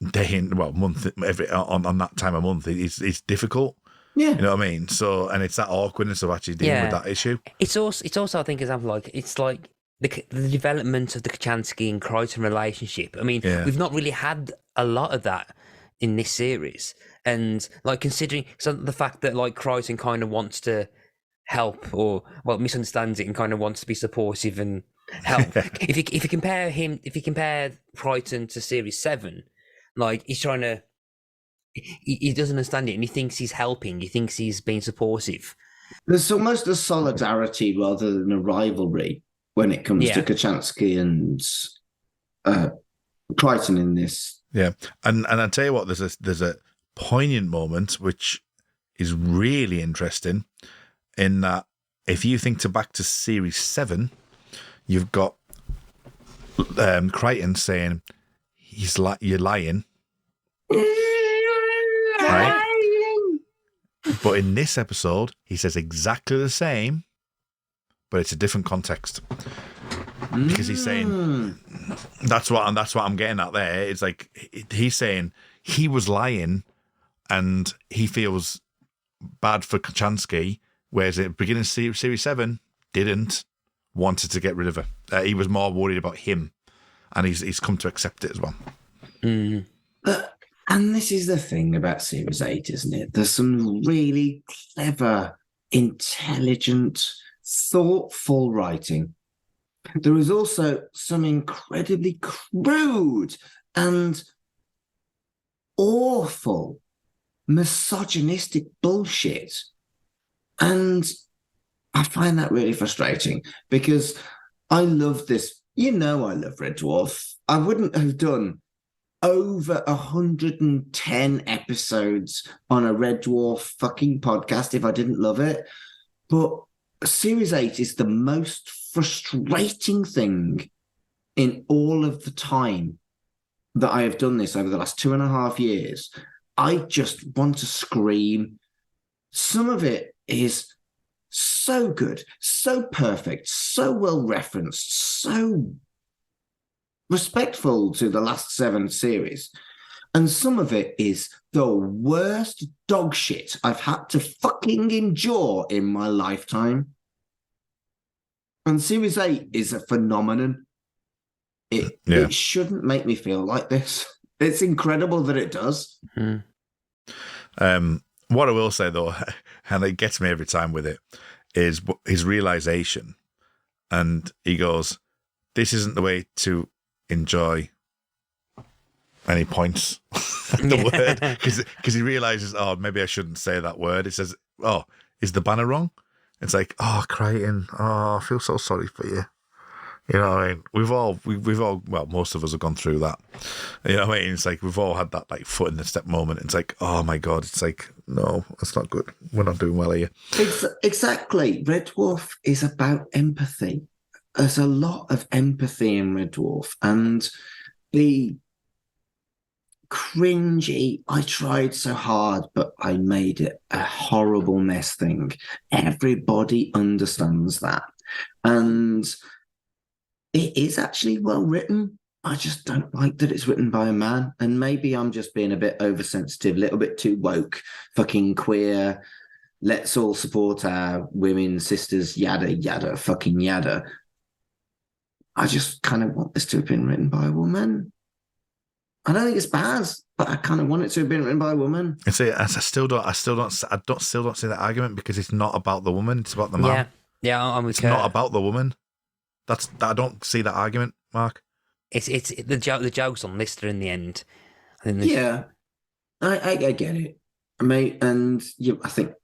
month on that time of month is difficult. Yeah, you know what I mean. So, and it's that awkwardness of actually dealing with that issue. It's also I think example, like it's like the development of the Kachansky and Crichton relationship. I mean, Yeah. we've not really had a lot of that in this series, and like considering the fact that like Crichton kind of wants to help, or misunderstands it and kind of wants to be supportive and help. If you compare Crichton to Series 7, like he's trying to, he doesn't understand it, and he thinks he's helping. He thinks he's being supportive. There's almost a solidarity rather than a rivalry when it comes to Kachansky and Crichton in this. Yeah, and I tell you what, there's a poignant moment which is really interesting, in that if you think back to Series 7, you've got Crichton saying you're lying, right? But in this episode, he says exactly the same, but it's a different context. Because he's saying that's what I'm getting at there. It's like he's saying he was lying, and he feels bad for Kachansky, whereas at the beginning of Series 7 wanted to get rid of her. He was more worried about him, and he's come to accept it as well. And this is the thing about Series 8, isn't it? There's some really clever, intelligent, thoughtful writing. There is also some incredibly crude and awful misogynistic bullshit. And I find that really frustrating, because I love this. I love Red Dwarf. I wouldn't have done over 110 episodes on a Red Dwarf fucking podcast if I didn't love it. But Series 8 is the most frustrating thing in all of the time that I have done this over the last 2.5 years. I just want to scream. Some of it is so good, so perfect, so well referenced, so respectful to the last 7 series. And some of it is the worst dog shit I've had to fucking endure in my lifetime. And Series 8 is a phenomenon. It shouldn't make me feel like this. It's incredible that it does. What I will say, though, and it gets me every time with it, is his realization. And he goes, this isn't the way to enjoy any points the word, because he realizes, oh, maybe I shouldn't say that word. It says, oh, is the banner wrong? It's like, oh, Crichton, oh, I feel so sorry for you. You know what I mean? We've all, well, most of us have gone through that. You know what I mean? It's like we've all had that like foot in the step moment. It's like, oh my God, it's like, no, that's not good. We're not doing well here. Exactly. Red Dwarf is about empathy. There's a lot of empathy in Red Dwarf, and the cringy, I tried so hard, but I made it a horrible mess thing. Everybody understands that. And it is actually well written. I just don't like that it's written by a man. And maybe I'm just being a bit oversensitive, a little bit too woke, fucking queer. Let's all support our women, sisters, yada, yada, fucking yada. I just kind of want this to have been written by a woman. I don't think it's bad, but I kind of want it to have been written by a woman. I still don't see that argument, because it's not about the woman; it's about the man. Yeah, I'm with It's not about the woman. I don't see that argument, Mark. It's the joke's on Lister in the end. I get it, mate, and I think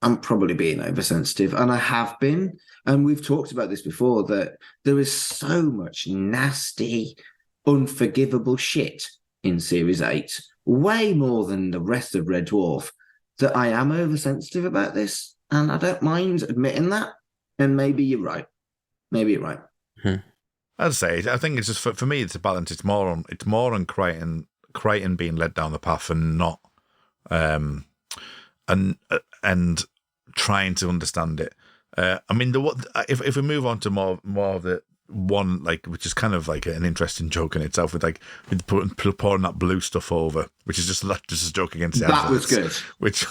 I'm probably being oversensitive, and I have been, and we've talked about this before, that there is so much nasty, unforgivable shit in Series 8, way more than the rest of Red Dwarf, that I am oversensitive about this, and I don't mind admitting that, and maybe you're right. I'd say, I think it's just, for me, it's a balance. It's more on Crichton being led down the path, and not, and trying to understand it. I mean, if we move on to more of the one, like, which is kind of like an interesting joke in itself, with pouring that blue stuff over, which is just a joke against the that adverts, was good. Which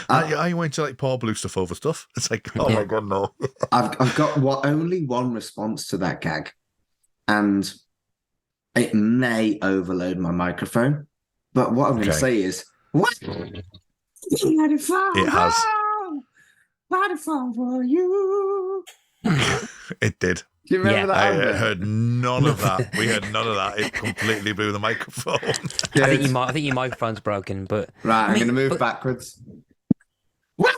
I went to like pour blue stuff over stuff. It's like, oh my God, no. I've got only one response to that gag, and it may overload my microphone, but what I'm going to say is, what? It has. For you. It did. Do you remember that? I heard none of that. We heard none of that. It completely blew the microphone. I think your microphone's broken, but right, I'm going to move backwards. No.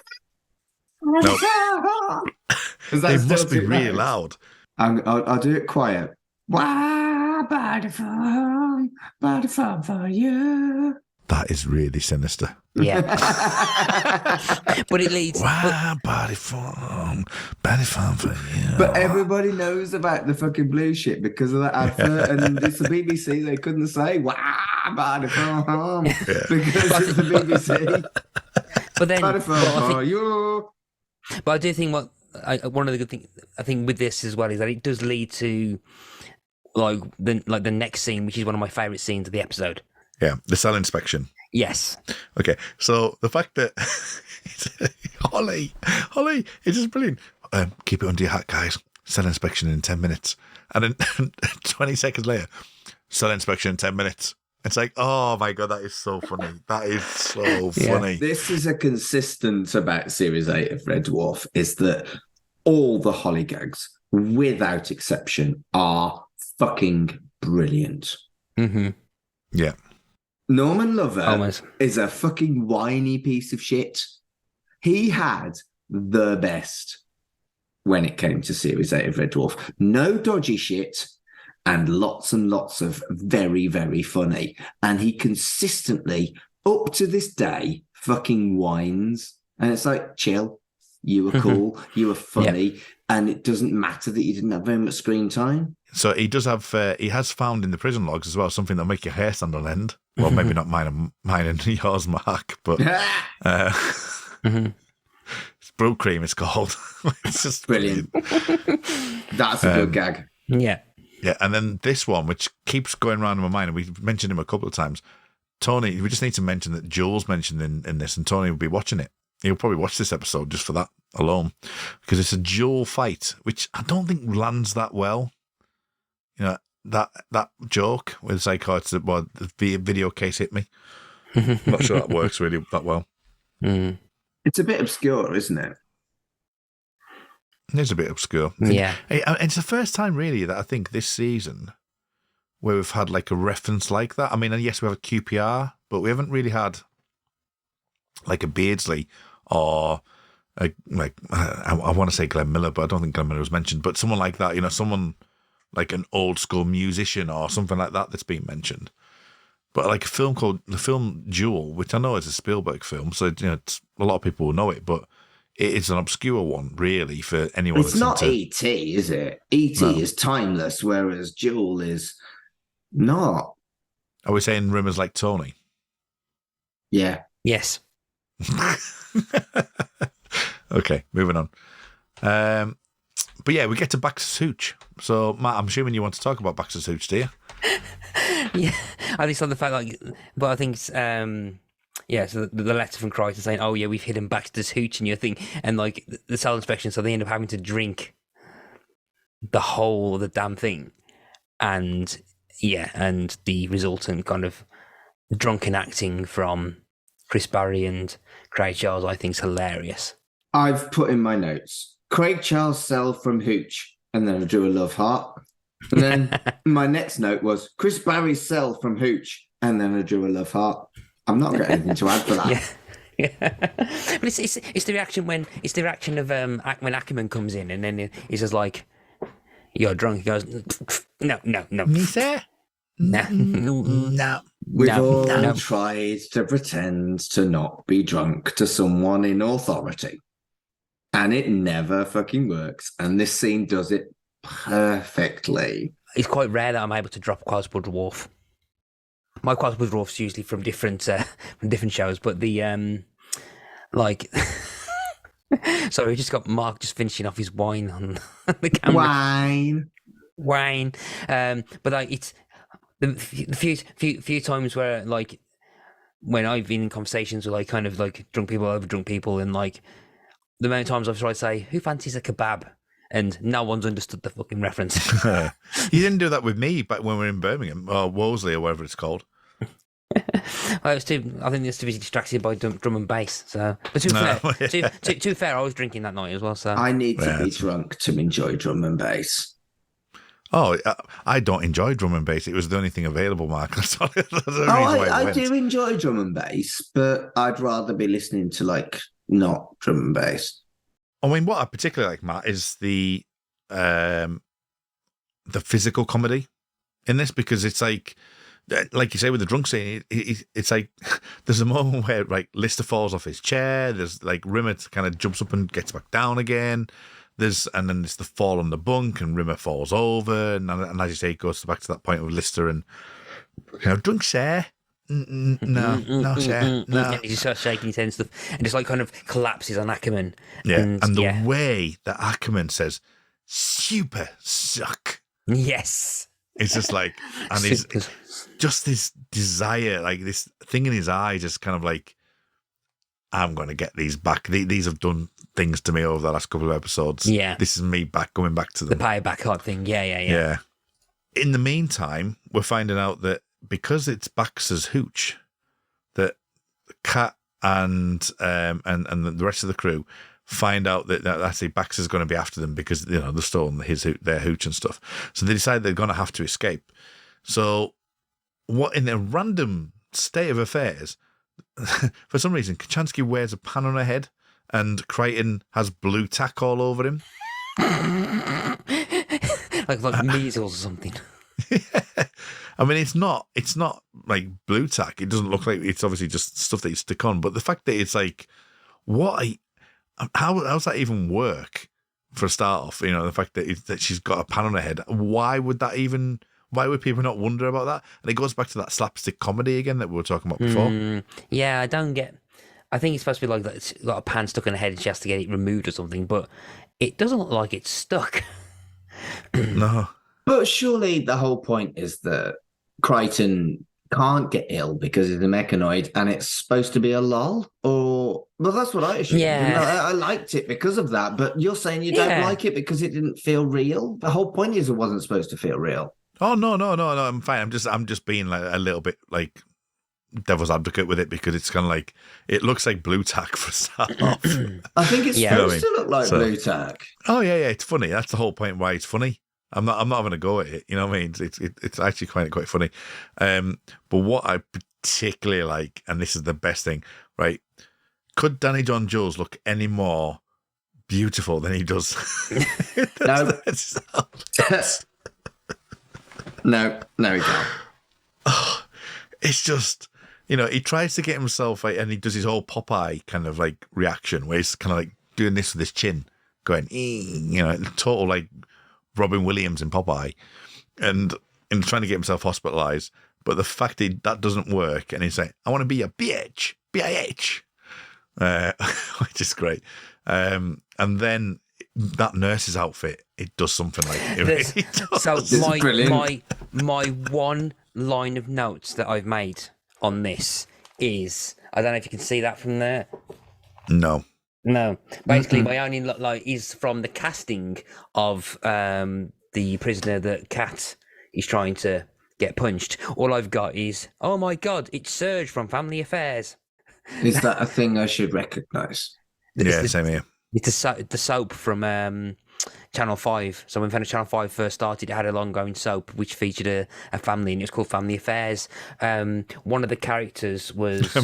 It must be really loud. loud. I'll do it quiet. Body farm for you. That is really sinister. Yeah. But it leads. Body farm for you. But everybody knows about the fucking blue shit because of that advert, and it's the BBC. They couldn't say body farm because it's the BBC. But then, Body farm for you. But I do think one of the good things I think with this as well is that it does lead to like the next scene, which is one of my favourite scenes of the episode. Yeah, the cell inspection. Yes. Okay, so the fact that Holly, it's just brilliant. Keep it under your hat, guys. Cell inspection in 10 minutes. And then 20 seconds later, cell inspection in 10 minutes. It's like, oh my God, that is so funny. That is so funny. This is a consistent about Series 8 of Red Dwarf, is that all the Holly gags, without exception, are fucking brilliant. Mm-hmm. Yeah. Norman Lover is a fucking whiny piece of shit. He had the best when it came to Series 8 of Red Dwarf. No dodgy shit and lots of very, very funny. And he consistently, up to this day, fucking whines. And it's like, chill. You were cool. You were funny. And it doesn't matter that you didn't have very much screen time. So he does have, he has found in the prison logs as well something that'll make your hair stand on end. Well, maybe not mine and yours, Mark, but it's brew cream, it's called. It's just brilliant. That's a good gag. Yeah. Yeah, and then this one, which keeps going around in my mind, and we've mentioned him a couple of times. Tony, we just need to mention that Joel's mentioned in this, and Tony will be watching it. He'll probably watch this episode just for that alone, because it's a Joel fight, which I don't think lands that well. You know, that joke with it's like, oh, it's the video case hit me. I'm not sure that works really that well. Mm. It's a bit obscure, isn't it? It is a bit obscure. Yeah. It's the first time really that I think this season where we've had like a reference like that. I mean, and yes, we have a QPR, but we haven't really had like a Beardsley or I want to say Glenn Miller, but I don't think Glenn Miller was mentioned. But someone like that, you know, someone like an old school musician or something like that that's been mentioned. But like the film Jewel, which I know is a Spielberg film, so you know a lot of people will know it, but it's an obscure one really for anyone. It's not E.T., is it? E.T. is timeless, whereas Jewel is not. Are we saying rumours like Tony? Yeah. Yes. Okay, moving on. But yeah, we get to Baxter's Hooch. So, Matt, I'm assuming you want to talk about Baxter's Hooch, do you? Yeah, I just on the fact, like, but I think it's, so the letter from Crichton saying, oh yeah, we've hidden Baxter's Hooch in your thing, and like the cell inspection, so they end up having to drink the damn thing, and the resultant kind of drunken acting from Chris Barry and Craig Charles, I think, is hilarious. I've put in my notes, Craig Charles Cell from Hooch, and then I drew a love heart. And then my next note was Chris Barry's Cell from Hooch, and then I drew a love heart. I'm not got anything to add for that. Yeah. But it's the reaction of when Ackerman comes in, and then he's just like, "You're drunk." He goes, "No." Me sir? No. We've all tried to pretend to not be drunk to someone in authority, and it never fucking works. And this scene does it perfectly. It's quite rare that I'm able to drop Quasbud Dwarf. My Quasbud Dwarf's usually from different shows, but the sorry, we just got Mark just finishing off his wine on the camera. Wine. But like it's the few times where like when I've been in conversations with like kind of like drunk people over drunk people, and like the amount of times I've tried to say, "Who fancies a kebab?" and no one's understood the fucking reference. You didn't do that with me back when we were in Birmingham or Wolseley or whatever it's called. I was I think it's too busy distracted by drum and bass. So, but too fair, I was drinking that night as well. So I need to be drunk to enjoy drum and bass. Oh, I don't enjoy drum and bass. It was the only thing available, Mark. That's the reason I do enjoy drum and bass, but I'd rather be listening to like not drum and bass. I mean, what I particularly like, Matt, is the physical comedy in this, because it's like you say with the drunk scene, it's like there's a moment where like Lister falls off his chair. There's like Rimmer kind of jumps up and gets back down again. And then there's the fall on the bunk, and Rimmer falls over, and as you say, it goes back to that point with Lister and drunk, sir. No, sir, no. And he just starts shaking his head and stuff, and just like kind of collapses on Ackerman. Yeah, and the way that Ackerman says "super suck." Yes. It's just like, and he's just this desire, like this thing in his eye, just kind of like, I'm going to get these back. These have done things to me over the last couple of episodes. Yeah. This is me coming back to them. The payback hard thing. Yeah. In the meantime, we're finding out that because it's Baxter's hooch, that Kat and the rest of the crew find out that actually Baxter's going to be after them because, they're stolen their hooch and stuff. So they decide they're going to have to escape. So what, in a random state of affairs, for some reason, Kachansky wears a pan on her head and Crichton has blue tack all over him. like measles or something. Yeah. I mean, it's not like blue tack. It doesn't look like, it's obviously just stuff that you stick on. But the fact that it's like, how does that even work for a start off? The fact that she's got a pan on her head. Why would people not wonder about that? And it goes back to that slapstick comedy again that we were talking about before. Yeah, I don't get. I think it's supposed to be like that. It's got a pan stuck in her head and she has to get it removed or something. But it doesn't look like it's stuck. No. But surely the whole point is that Crichton can't get ill because he's a mechanoid, and it's supposed to be a lull. Well, that's what I assumed. Yeah. I liked it because of that. But you're saying you don't like it because it didn't feel real. The whole point is it wasn't supposed to feel real. Oh no! I'm fine. I'm just being like a little bit like devil's advocate with it, because it's kind of like it looks like blue tack for a start off. I think it's supposed to look like blue tack. Oh yeah, it's funny. That's the whole point why it's funny. I'm not having a go at it. You know what I mean? It's actually quite funny. But what I particularly like, and this is the best thing, right? Could Danny John Jules look any more beautiful than he does? No. No, he can't. Oh, it's just, he tries to get himself, like, and he does his whole Popeye kind of like reaction where he's kind of like doing this with his chin, going, total like Robin Williams in Popeye, and trying to get himself hospitalized. But the fact that doesn't work, and he's like, I want to be a bitch, B-I-H, which is great. And then that nurse's outfit, it does something like it. So my one line of notes that I've made on this is, I don't know if you can see that from there. No. Basically, my only is from the casting of the prisoner that Kat is trying to get punched. All I've got is, oh my god, it's Serge from Family Affairs. Is that a thing I should recognise? Yeah, same here. It's the soap from Channel 5. So when Channel 5 first started, it had a long-going soap which featured a family, and it was called Family Affairs. One of the characters was...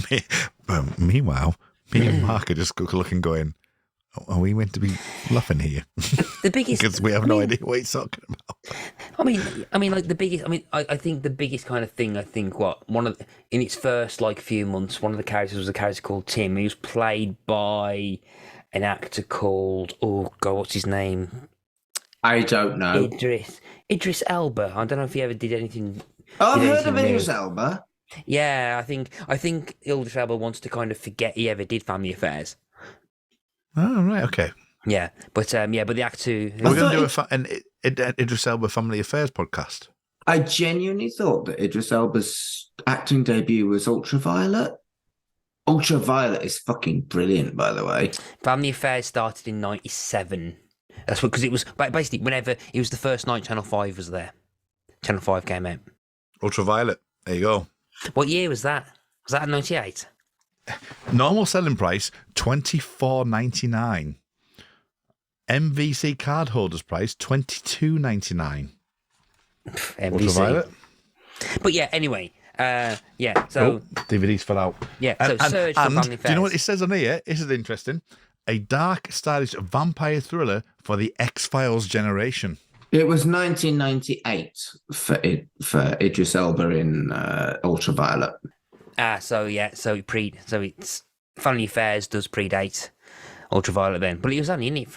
Meanwhile, me and Mark are just looking going, are we meant to be laughing here? The biggest... Because we have no idea what he's talking about. I think the biggest kind of thing, in its first few months, one of the characters was a character called Tim. He was played by an actor called, what's his name? I don't know. Idris Elba. I don't know if he ever did anything. Oh, I've heard of Idris Elba. Yeah, I think Idris Elba wants to kind of forget he ever did Family Affairs. Oh, right, okay. Yeah, but the actor... We're going to do an Idris Elba Family Affairs podcast. I genuinely thought that Idris Elba's acting debut was Ultraviolet. Ultraviolet is fucking brilliant, by the way. Family Affairs started in '97. That's because it was basically whenever it was the first night Channel 5 was there. Channel 5 came out. Ultraviolet. There you go. What year was that? Was that '98? Normal selling price $24.99. MVC cardholders price $22.99. MVC. Ultraviolet. But yeah, anyway, yeah. So DVDs fell out. Yeah. So Surge for Family Affairs. Do you know what it says on here? This is interesting. A dark, stylish vampire thriller for the X-Files generation. It was 1998 for Idris Elba in Ultraviolet. So it's Family Affairs does predate Ultraviolet then, but it wasn't in it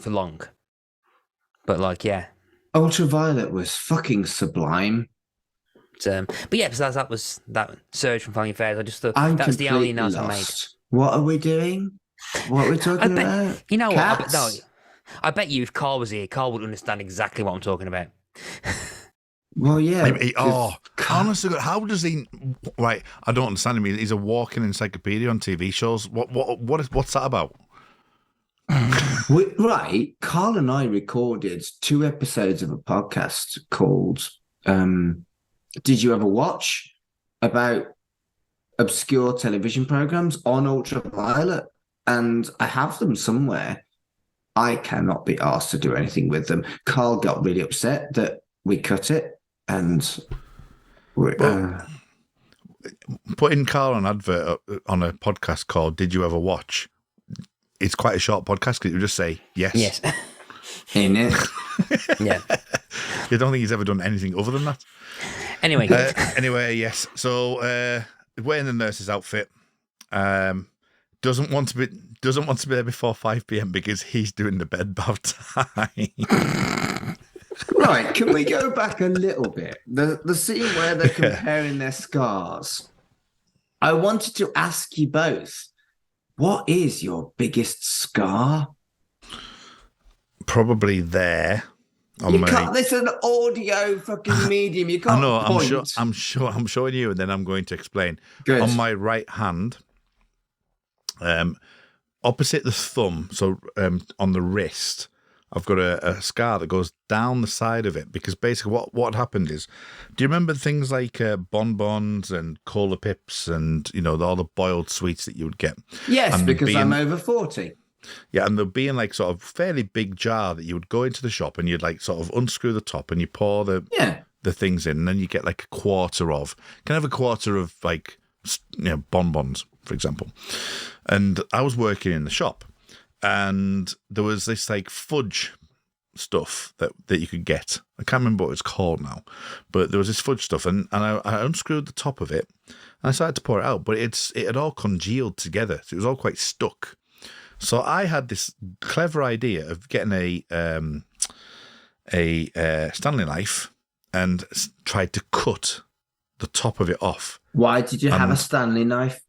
for long. But like, yeah, Ultraviolet was fucking sublime. But yeah, besides that was that Surge from Family Affairs. I just thought I'm that's the only completely note I made. lost. What are we doing? What are we talking about? You know Cats? what? I bet you if Carl was here, Carl would understand exactly what I'm talking about. Well, yeah. Honestly, how does he? Right, I don't understand him. He's a walking encyclopedia on TV shows. What's that about? Right, Carl and I recorded 2 episodes of a podcast called Did You Ever Watch? About obscure television programs on Ultraviolet, and I have them somewhere. I cannot be asked to do anything with them. Carl got really upset that we cut it, and putting Carl on advert on a podcast called Did You Ever Watch? It's quite a short podcast because it would just say yes. Yes. In it. Yeah. You don't think he's ever done anything other than that? Anyway. Yes. So wearing the nurse's outfit, doesn't want to be there before 5 p.m. because he's doing the bed bath time. Right, can we go back a little bit? The scene where they're comparing their scars. I wanted to ask you both, what is your biggest scar? Probably there. This is an audio fucking medium. You can't. I know. Point. I'm showing you, and then I'm going to explain. Good. On my right hand, opposite the thumb, so on the wrist, I've got a scar that goes down the side of it because basically what happened is, do you remember things like bonbons and cola pips and all the boiled sweets that you would get? Yes, and because I'm over 40. Yeah, and there'd be in like sort of fairly big jar that you would go into the shop and you'd like sort of unscrew the top and you pour the things in, and then you get like a quarter of like bonbons, for example. And I was working in the shop, and there was this like fudge stuff that you could get. I can't remember what it's called now, but there was this fudge stuff, and I unscrewed the top of it, and I started to pour it out, but it had all congealed together, so it was all quite stuck. So I had this clever idea of getting a Stanley knife and tried to cut the top of it off. Why did you have a Stanley knife?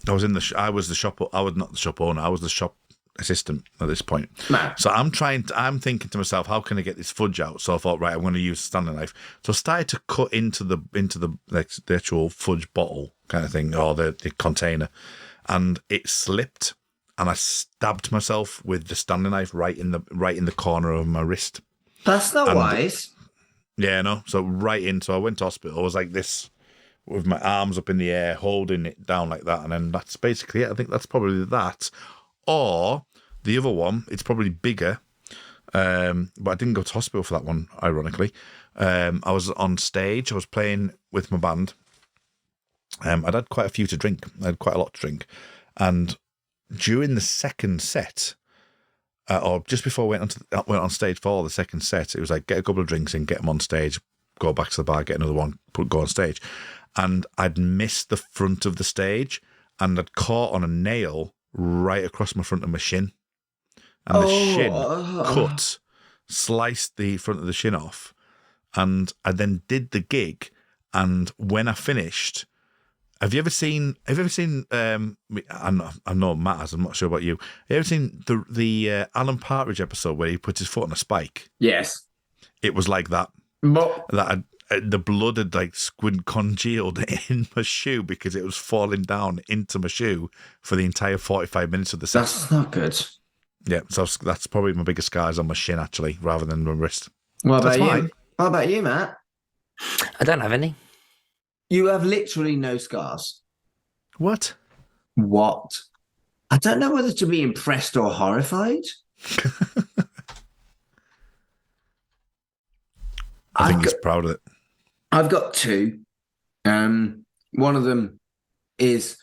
I was the shop. I was not the shop owner. I was the shop assistant at this point. Man. So I'm thinking to myself, how can I get this fudge out? So I thought, right, I'm going to use a Stanley knife. So I started to cut into the actual fudge bottle kind of thing, or the container, and it slipped. And I stabbed myself with the Stanley knife right in the corner of my wrist. That's not wise. Yeah, no. So so I went to hospital. I was like this, with my arms up in the air, holding it down like that. And then that's basically it. I think that's probably that. Or the other one, it's probably bigger. But I didn't go to hospital for that one, ironically. I was on stage. I was playing with my band. I'd had quite a few to drink. I had quite a lot to drink. And during the second set, or just before I went on stage for the second set, it was like, get a couple of drinks in, get them on stage, go back to the bar, get another one, go on stage. And I'd missed the front of the stage, and I'd caught on a nail right across my front of my shin. And the shin sliced the front of the shin off. And I then did the gig, and when I finished... Have you ever seen? I know Matt has. I'm not sure about you. Have you ever seen the Alan Partridge episode where he puts his foot on a spike? Yes. It was like that. But That the blood had like congealed in my shoe because it was falling down into my shoe for the entire 45 minutes of the set. That's not good. Yeah, so that's probably my biggest scars on my shin, actually, rather than my wrist. What That's about fine. you? What about you, Matt? I don't have any. You have literally no scars. What? What? I don't know whether to be impressed or horrified. I think he's proud of it. I've got two. One of them is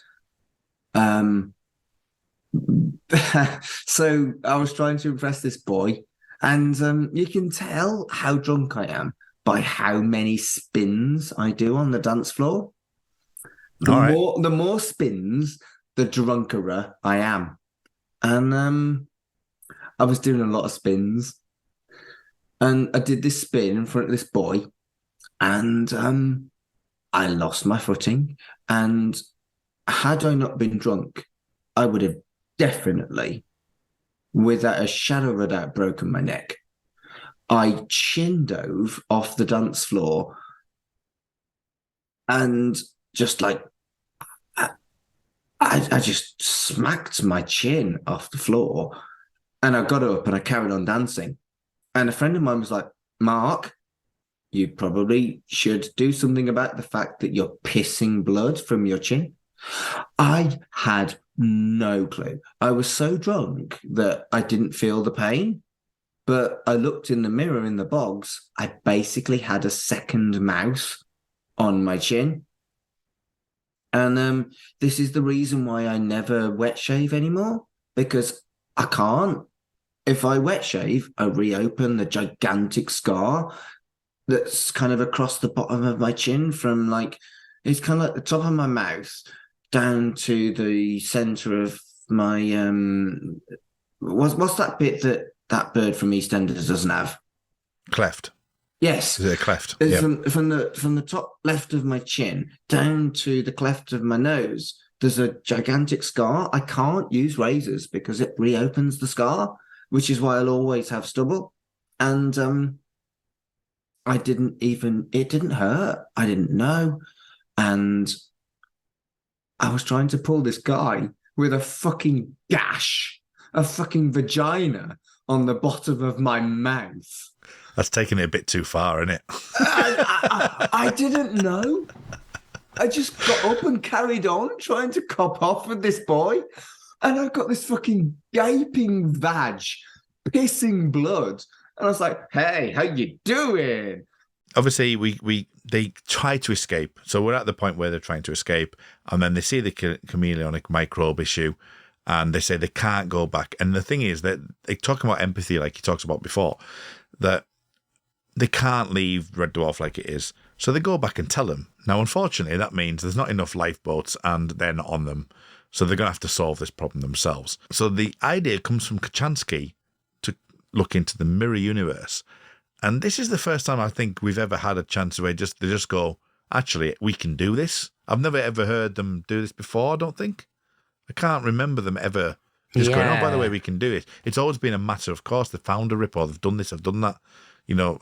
so I was trying to impress this boy, and you can tell how drunk I am by how many spins I do on the dance floor. The more spins, the drunkerer I am. And I was doing a lot of spins. And I did this spin in front of this boy, and I lost my footing. And had I not been drunk, I would have definitely, without a shadow of a doubt, broken my neck. I chin dove off the dance floor and just like, I just smacked my chin off the floor, and I got up and I carried on dancing. And a friend of mine was like, Mark, you probably should do something about the fact that you're pissing blood from your chin. I had no clue. I was so drunk that I didn't feel the pain. But I looked in the mirror in the bogs. I basically had a second mouth on my chin. And this is the reason why I never wet shave anymore, because I can't. If I wet shave, I reopen the gigantic scar that's kind of across the bottom of my chin from like, it's kind of like the top of my mouth down to the center of my, what's that bit that bird from EastEnders doesn't have? Cleft. Yes. Is it a cleft? It's Yeah. from the top left of my chin down to the cleft of my nose. There's a gigantic scar. I can't use razors because it reopens the scar, which is why I'll always have stubble. And it didn't hurt. I didn't know. And I was trying to pull this guy with a fucking gash, a fucking vagina on the bottom of my mouth. That's taking it a bit too far, isn't it? I didn't know. I just got up and carried on trying to cop off with this boy. And I got this fucking gaping vag, pissing blood. And I was like, hey, how you doing? Obviously, they try to escape. So we're at the point where they're trying to escape. And then they see the chameleonic microbe issue. And they say they can't go back. And the thing is that they talk about empathy like he talks about before, that they can't leave Red Dwarf like it is. So they go back and tell him. Now, unfortunately, that means there's not enough lifeboats and they're not on them. So they're going to have to solve this problem themselves. So the idea comes from Kachansky to look into the mirror universe. And this is the first time I think we've ever had a chance where they just go, actually, we can do this. I've never ever heard them do this before, I don't think. I can't remember them ever just going, oh, by the way, we can do it. It's always been a matter, of course, they found a rip or they've done this, I've done that. You know,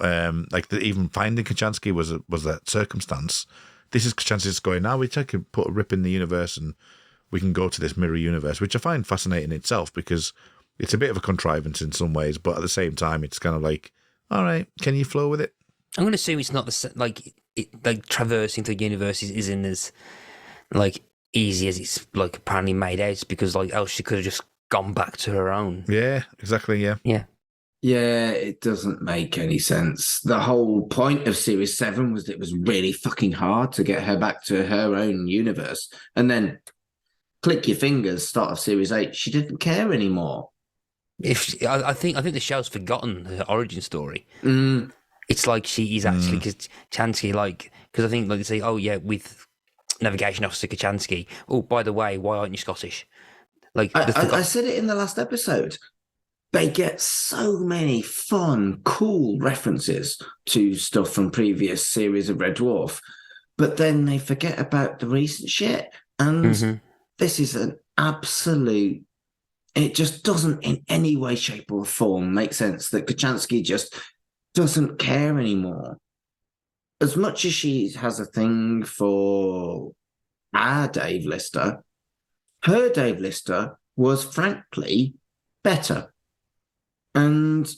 even finding Kachansky was a circumstance. This is Kachansky just going, now we can put a rip in the universe and we can go to this mirror universe, which I find fascinating in itself because it's a bit of a contrivance in some ways, but at the same time, it's kind of like, all right, can you flow with it? I'm going to assume it's not like traversing the universe isn't as like easy as it's like apparently made out, because like else she could have just gone back to her own. Yeah, exactly. Yeah. Yeah, it doesn't make any sense. The whole point of Series 7 was that it was really fucking hard to get her back to her own universe. And then click your fingers, start of Series 8, she didn't care anymore. I think the show's forgotten her origin story. It's like she is actually Kachansky, like, because I think like they say, oh yeah, with Navigation Officer Kachansky. Oh, by the way, why aren't you Scottish? Like I said it in the last episode. They get so many fun, cool references to stuff from previous series of Red Dwarf, but then they forget about the recent shit. And this is an absolute... It just doesn't in any way, shape or form make sense that Kachansky just doesn't care anymore. as much as she has a thing for our Dave Lister, her Dave Lister was frankly better. And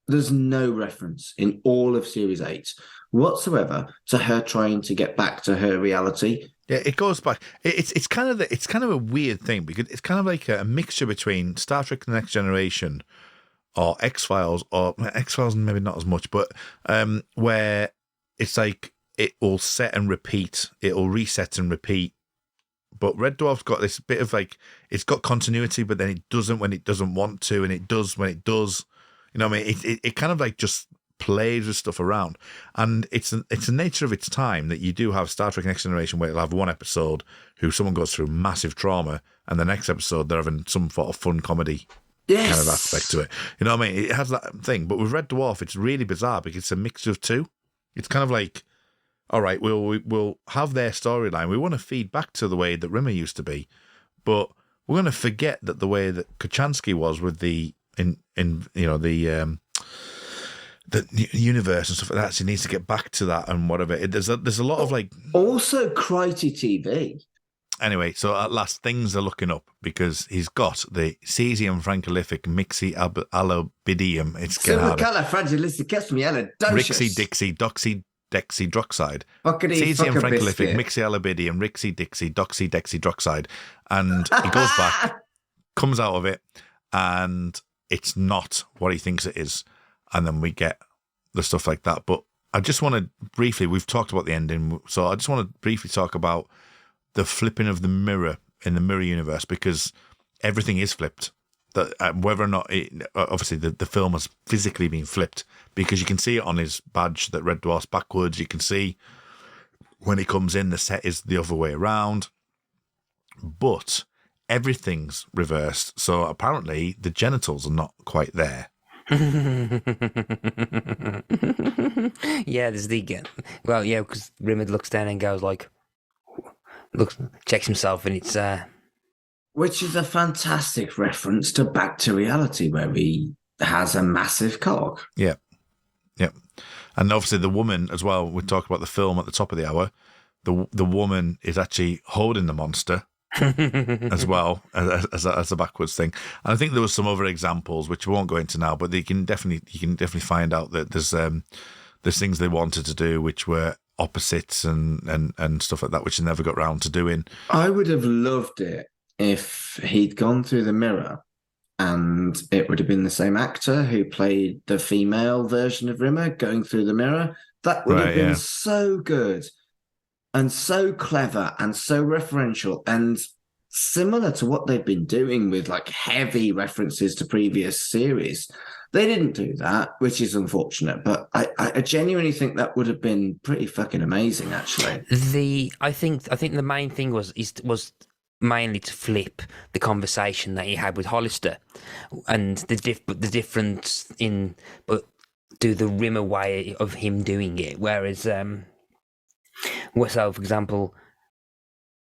there's no reference in all of Series 8 whatsoever to her trying to get back to her reality. Yeah, it goes back. It's kind of a weird thing because it's kind of like a mixture between Star Trek: The Next Generation or X-Files, or X-Files maybe not as much, but where it's like it will set and repeat, it will reset and repeat. But Red Dwarf's got this bit of like, it's got continuity, but then it doesn't when it doesn't want to, and it does when it does. You know what I mean? It kind of like just plays with stuff around. And it's the nature of its time that you do have Star Trek Next Generation where it'll have one episode who someone goes through massive trauma, and the next episode they're having some sort of fun comedy kind of aspect to it. You know what I mean? It has that thing. But with Red Dwarf, it's really bizarre because it's a mixture of two. It's kind of like, all right, we'll have their storyline. We want to feed back to the way that Rimmer used to be, but we're going to forget that the way that Kachansky was with the the universe and stuff like that. So he needs to get back to that and whatever. There's a lot of like also Crikey TV. Anyway, so at last things are looking up because he's got the cesium francolithic mixy-allobidium. It's getting harder. Rixy-dixy-doxy-dexydroxide. Cesium francolithic mixy-allobidium, Rixy-dixy-doxy-dexydroxide. And he goes back, comes out of it, and it's not what he thinks it is. And then we get the stuff like that. But I just want to briefly, we've talked about the ending, so I just want to briefly talk about the flipping of the mirror in the mirror universe, because everything is flipped. That whether or not obviously the film has physically been flipped, because you can see it on his badge that Red Dwarf's backwards. You can see when he comes in, the set is the other way around, but everything's reversed. So apparently the genitals are not quite there. Yeah, there's the well, yeah, because Rimmer looks down and goes like, checks himself, and it's which is a fantastic reference to Back to Reality, where he has a massive cock. Yeah. And obviously the woman as well, we talked about the film at the top of the hour, the woman is actually holding the monster as well as a backwards thing. And I think there was some other examples which we won't go into now, but you can definitely find out that there's things they wanted to do which were opposites and stuff like that, which they never got round to doing. I would have loved it if he'd gone through the mirror and it would have been the same actor who played the female version of Rimmer going through the mirror. That would have been so good and so clever and so referential and similar to what they've been doing with like heavy references to previous series. They didn't do that, which is unfortunate, but I genuinely think that would have been pretty fucking amazing, actually. I think the main thing was mainly to flip the conversation that he had with Hollister, and the difference in, but do the Rimmer way of him doing it. Whereas, so for example,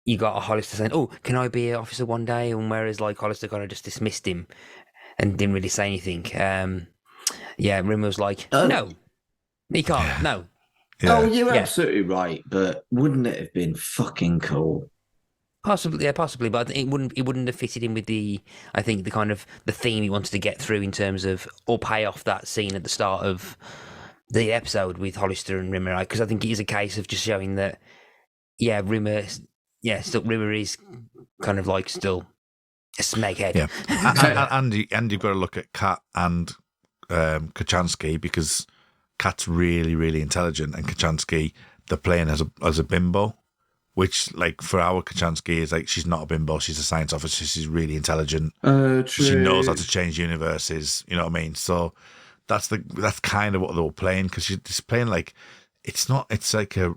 you got a Hollister saying, "Oh, can I be an officer one day?" And whereas like Hollister kind of just dismissed him and didn't really say anything. Rimmer was like, "No, he can't. No." Yeah. Oh, you're absolutely right. But wouldn't it have been fucking cool? Possibly, but it wouldn't have fitted in with the kind of the theme he wanted to get through in terms of, or pay off that scene at the start of the episode with Hollister and Rimmer, because I think it is a case of just showing that, Rimmer is kind of like still a snakehead. Yeah, and you've got to look at Kat and Kachansky, because Kat's really, really intelligent, and Kachansky, they're playing as a bimbo. Which, like, for our Kachansky is like, she's not a bimbo, she's a science officer, she's really intelligent. True. She knows how to change universes, you know what I mean? So that's kind of what they were playing, because she's playing like, it's like a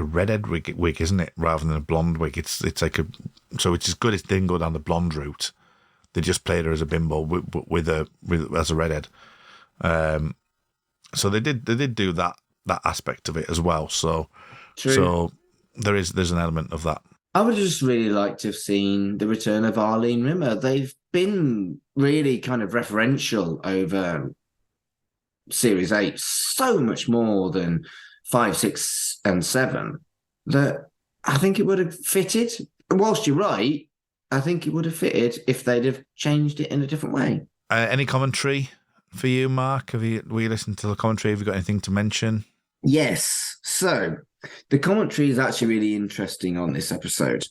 redhead wig, isn't it? Rather than a blonde wig. It's like so it's as good as they didn't go down the blonde route. They just played her as a bimbo as a redhead. So they did do that aspect of it as well. So True. So there's an element of that. I would just really like to have seen the return of Arlene Rimmer. They've been really kind of referential over Series 8, so much more than 5, 6, and 7, that I think it would have fitted. Whilst you're right, I think it would have fitted if they'd have changed it in a different way. Any commentary for you, Mark? Were you listening to the commentary? Have you got anything to mention? Yes. So the commentary is actually really interesting on this episode.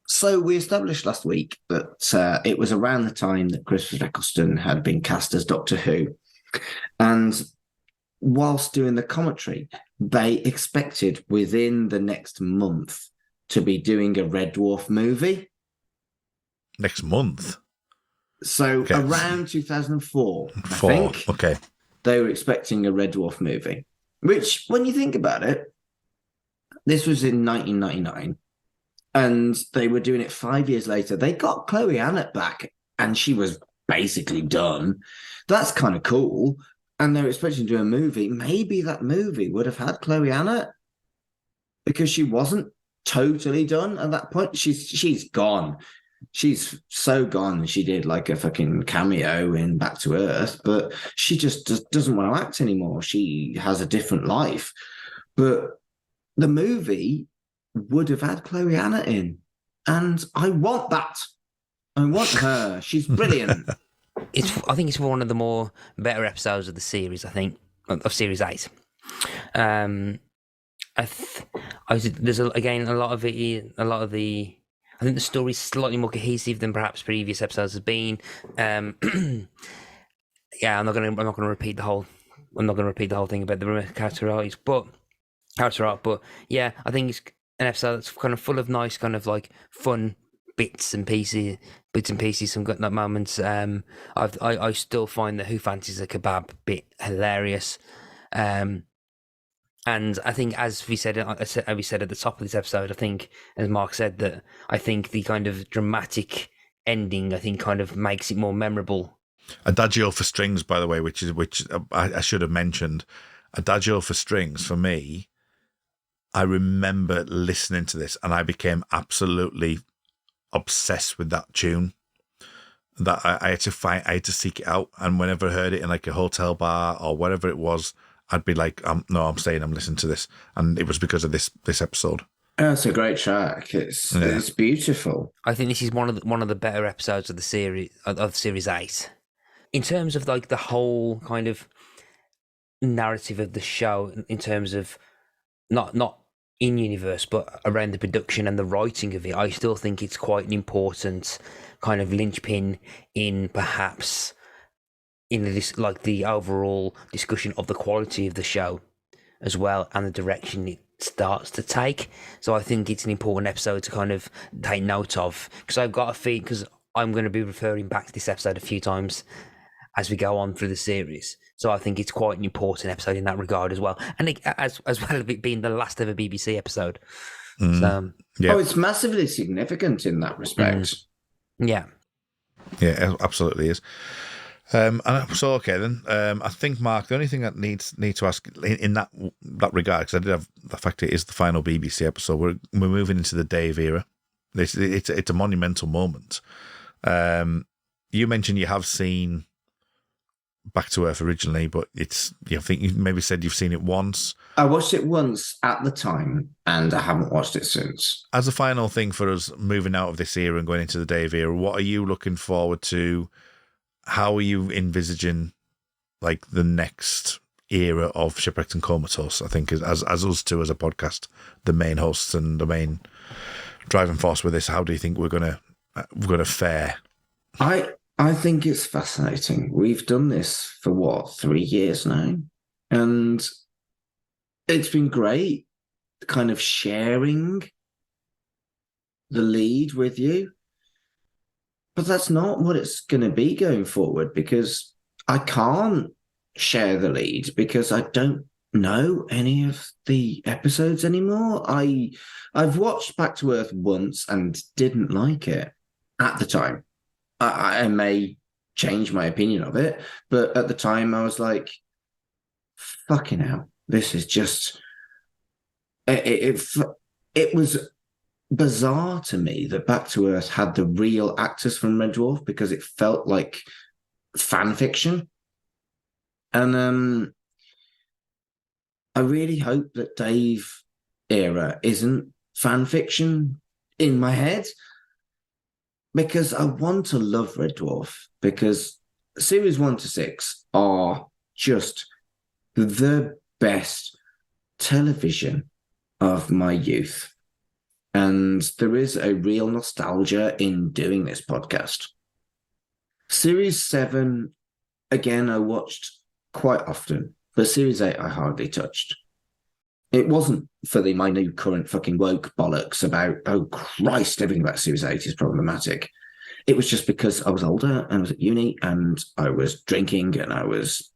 So we established last week that it was around the time that Christopher Eccleston had been cast as Doctor Who. And whilst doing the commentary, they expected within the next month to be doing a Red Dwarf movie. Next month? So around 2004, I think. Okay. They were expecting a Red Dwarf movie, which, when you think about it, this was in 1999, and they were doing it 5 years later. They got Chloe Annett back, and she was basically done. That's kind of cool. And they were expecting to do a movie. Maybe that movie would have had Chloe Annett, because she wasn't totally done at that point. She's gone. She's so gone. She did like a fucking cameo in Back to Earth, but she just doesn't want to act anymore. She has a different life. But the movie would have had Chloe Annett in. And I want that. I want her. She's brilliant. I think it's one of the more better episodes of the series, I think, of Series 8. There's again a lot of the I think the story's slightly more cohesive than perhaps previous episodes have been. Yeah, I'm not gonna repeat the whole thing about the character art, but yeah, I think it's an episode that's kind of full of nice, kind of like fun bits and pieces, some good moments. I still find the Who Fancies a Kebab bit hilarious. And I think, as we said at the top of this episode, I think, as Mark said, that I think the kind of dramatic ending, I think, kind of makes it more memorable. Adagio for strings, by the way, which I should have mentioned. Adagio for strings, for me, I remember listening to this and I became absolutely obsessed with that tune. That I had to seek it out, and whenever I heard it in like a hotel bar or whatever it was, I'd be like, no, I'm staying, I'm listening to this. And it was because of this episode. Oh, it's a great track. It's beautiful. I think this is one of the better episodes of the series, of Series 8. In terms of like the whole kind of narrative of the show, in terms of not in universe, but around the production and the writing of it, I still think it's quite an important kind of linchpin in perhaps in this, like the overall discussion of the quality of the show as well, and the direction it starts to take. So I think it's an important episode to kind of take note of, because I've got a feeling, because I'm going to be referring back to this episode a few times as we go on through the series. So I think it's quite an important episode in that regard as well, and as well as it being the last ever BBC episode. So, yeah. Oh, it's massively significant in that respect. Yeah, it absolutely is. And so, okay, then I think, Mark, the only thing that need to ask in that regard, because I did have the fact it is the final BBC episode, we're moving into the Dave era. It's a monumental moment. You mentioned you have seen Back to Earth originally, but I think you maybe said you've seen it once. I watched it once at the time, and I haven't watched it since. As a final thing for us moving out of this era and going into the Dave era, what are you looking forward to? How are you envisaging like the next era of Shipwrecked and Comatose? I think as us two as a podcast, the main hosts and the main driving force with this, how do you think we're gonna fare? I think it's fascinating. We've done this for 3 years now, and it's been great, kind of sharing the lead with you. But that's not what it's going to be going forward, because I can't share the lead because I don't know any of the episodes anymore. I've watched Back to Earth once and didn't like it at the time. I may change my opinion of it, but at the time I was like, fucking hell, this is just... It was bizarre to me that Back to Earth had the real actors from Red Dwarf, because it felt like fan fiction. And I really hope that Dave era isn't fan fiction in my head, because I want to love Red Dwarf, because series 1 to 6 are just the best television of my youth. And there is a real nostalgia in doing this podcast. Series 7, again, I watched quite often, but Series 8 I hardly touched. It wasn't for my new current fucking woke bollocks about, oh Christ, everything about Series 8 is problematic. It was just because I was older and I was at uni and I was drinking, and I was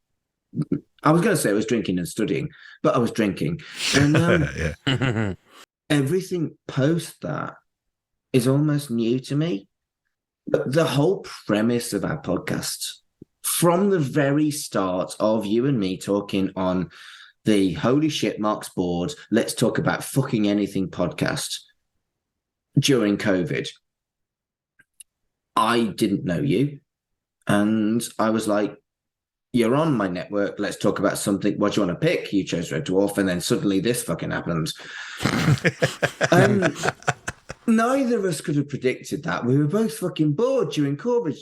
going to say I was drinking and studying, but I was drinking. And everything post that is almost new to me. But the whole premise of our podcast, from the very start of you and me talking on the Holy Shit Mark's board, let's talk about fucking anything podcast during COVID, I didn't know you. And I was like, you're on my network, let's talk about something. What do you want to pick? You chose Red Dwarf, and then suddenly this fucking happened. Neither of us could have predicted that. We were both fucking bored during COVID.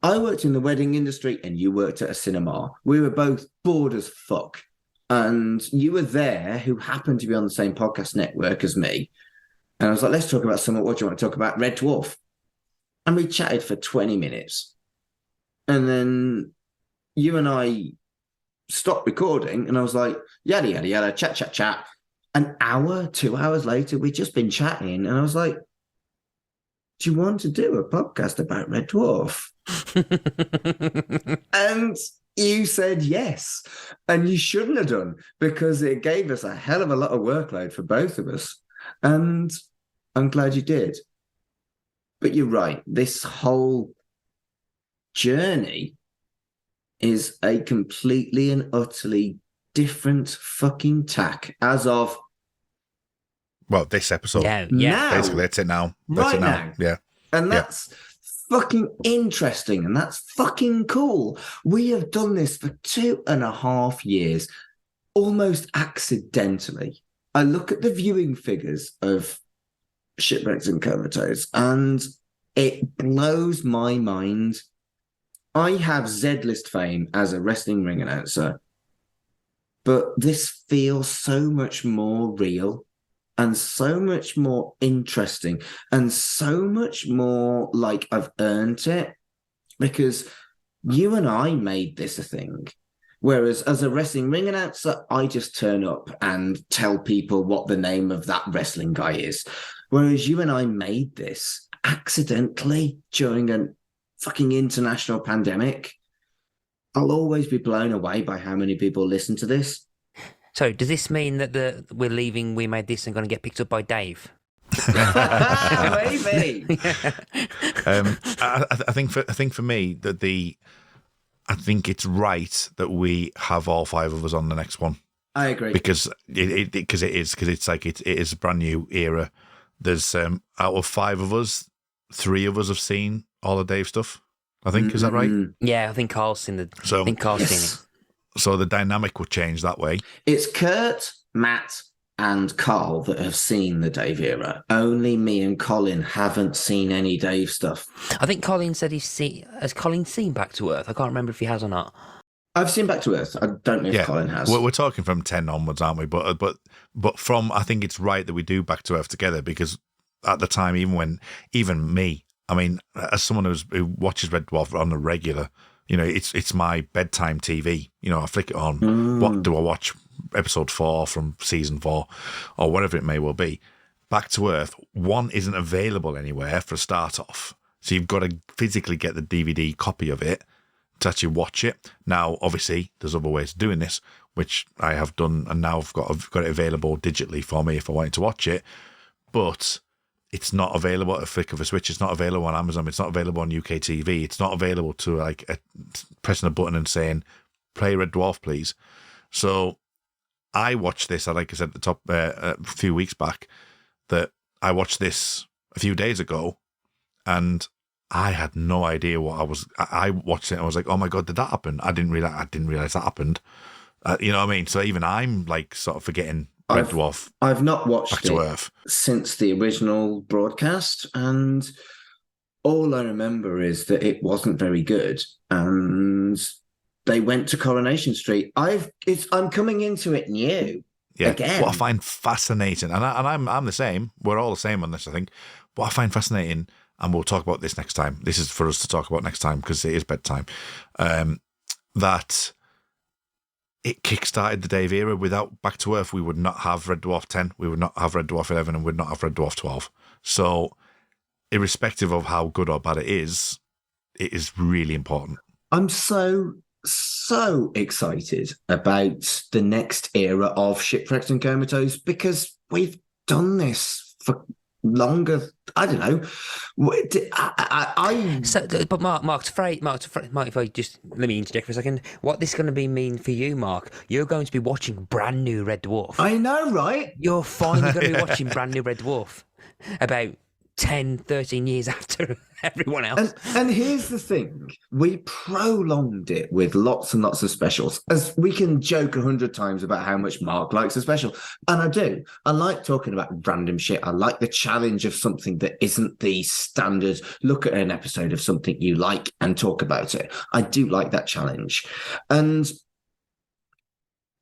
I worked in the wedding industry and you worked at a cinema. We were both bored as fuck. And you were there, who happened to be on the same podcast network as me. And I was like, let's talk about something. What do you want to talk about? Red Dwarf. And we chatted for 20 minutes. And then you and I stopped recording, and I was like, yada, yada, yada, chat, chat, chat. An hour, 2 hours later, we'd just been chatting. And I was like, do you want to do a podcast about Red Dwarf? And you said yes. And you shouldn't have done, because it gave us a hell of a lot of workload for both of us. And I'm glad you did. But you're right. This whole journey is a completely and utterly different fucking tack as of, well, this episode. Yeah. now. Basically, that's it now. Right now. Yeah. And that's fucking interesting, and that's fucking cool. We have done this for 2.5 years, almost accidentally. I look at the viewing figures of Shipwrecked and Comatose, and it blows my mind. I have Z-list fame as a wrestling ring announcer, but this feels so much more real and so much more interesting and so much more like I've earned it, because you and I made this a thing. Whereas as a wrestling ring announcer, I just turn up and tell people what the name of that wrestling guy is. Whereas you and I made this accidentally during a fucking international pandemic. I'll always be blown away by how many people listen to this. So does this mean that we're leaving We Made This and going to get picked up by Dave? Maybe. I think for me that I think it's right that we have all 5 of us on the next one. I agree, because it's like it is a brand new era. There's out of 5 of us, 3 of us have seen all the Dave stuff. I think is that right? Yeah, I think Carl's seen it. So the dynamic would change that way. It's Kurt, Matt, and Carl that have seen the Dave era. Only me and Colin haven't seen any Dave stuff. I think Colin said has Colin seen Back to Earth? I can't remember if he has or not. I've seen Back to Earth. I don't know if Colin has. We're talking from 10 onwards, aren't we? But from, I think it's right that we do Back to Earth together, because at the time, even me, I mean, as someone who watches Red Dwarf on a regular, you know, it's my bedtime TV. You know, I flick it on. What do I watch? Episode 4 from season 4, or whatever it may well be. Back to Earth 1 isn't available anywhere for a start off, so you've got to physically get the DVD copy of it to actually watch it. Now, obviously, there's other ways of doing this, which I have done, and now I've got it available digitally for me if I wanted to watch it. But it's not available at a flick of a switch. It's not available on Amazon. It's not available on UK TV. It's not available to pressing a button and saying, "Play Red Dwarf, please." So I watched this, like I said at the top a few weeks back, that I watched this a few days ago, and I had no idea what I watched it and I was like, oh my God, did that happen? I didn't realize that happened. You know what I mean? So even I'm like sort of forgetting Red Dwarf. I've not watched Back to it Earth since the original broadcast, and all I remember is that it wasn't very good, and they went to Coronation Street. I'm coming into it new again. What I find fascinating, and I'm the same. We're all the same on this, I think. What I find fascinating, and we'll talk about this next time. This is for us to talk about next time because it is bedtime. That it kickstarted the Dave era. Without Back to Earth, we would not have Red Dwarf 10, we would not have Red Dwarf 11, and we would not have Red Dwarf 12. So, irrespective of how good or bad it is really important. I'm so excited about the next era of Shipwrecked and Comatose because we've done this for longer. I don't know. But Mark, if I just let me interject for a second, what this is going to mean for you, Mark? You're going to be watching brand new Red Dwarf. I know, right? You're finally going to be watching brand new Red Dwarf about 10, 13 years after everyone else. And here's the thing. We prolonged it with lots and lots of specials. As we can joke 100 times about how much Mark likes a special. And I do. I like talking about random shit. I like the challenge of something that isn't the standard look at an episode of something you like and talk about it. I do like that challenge. And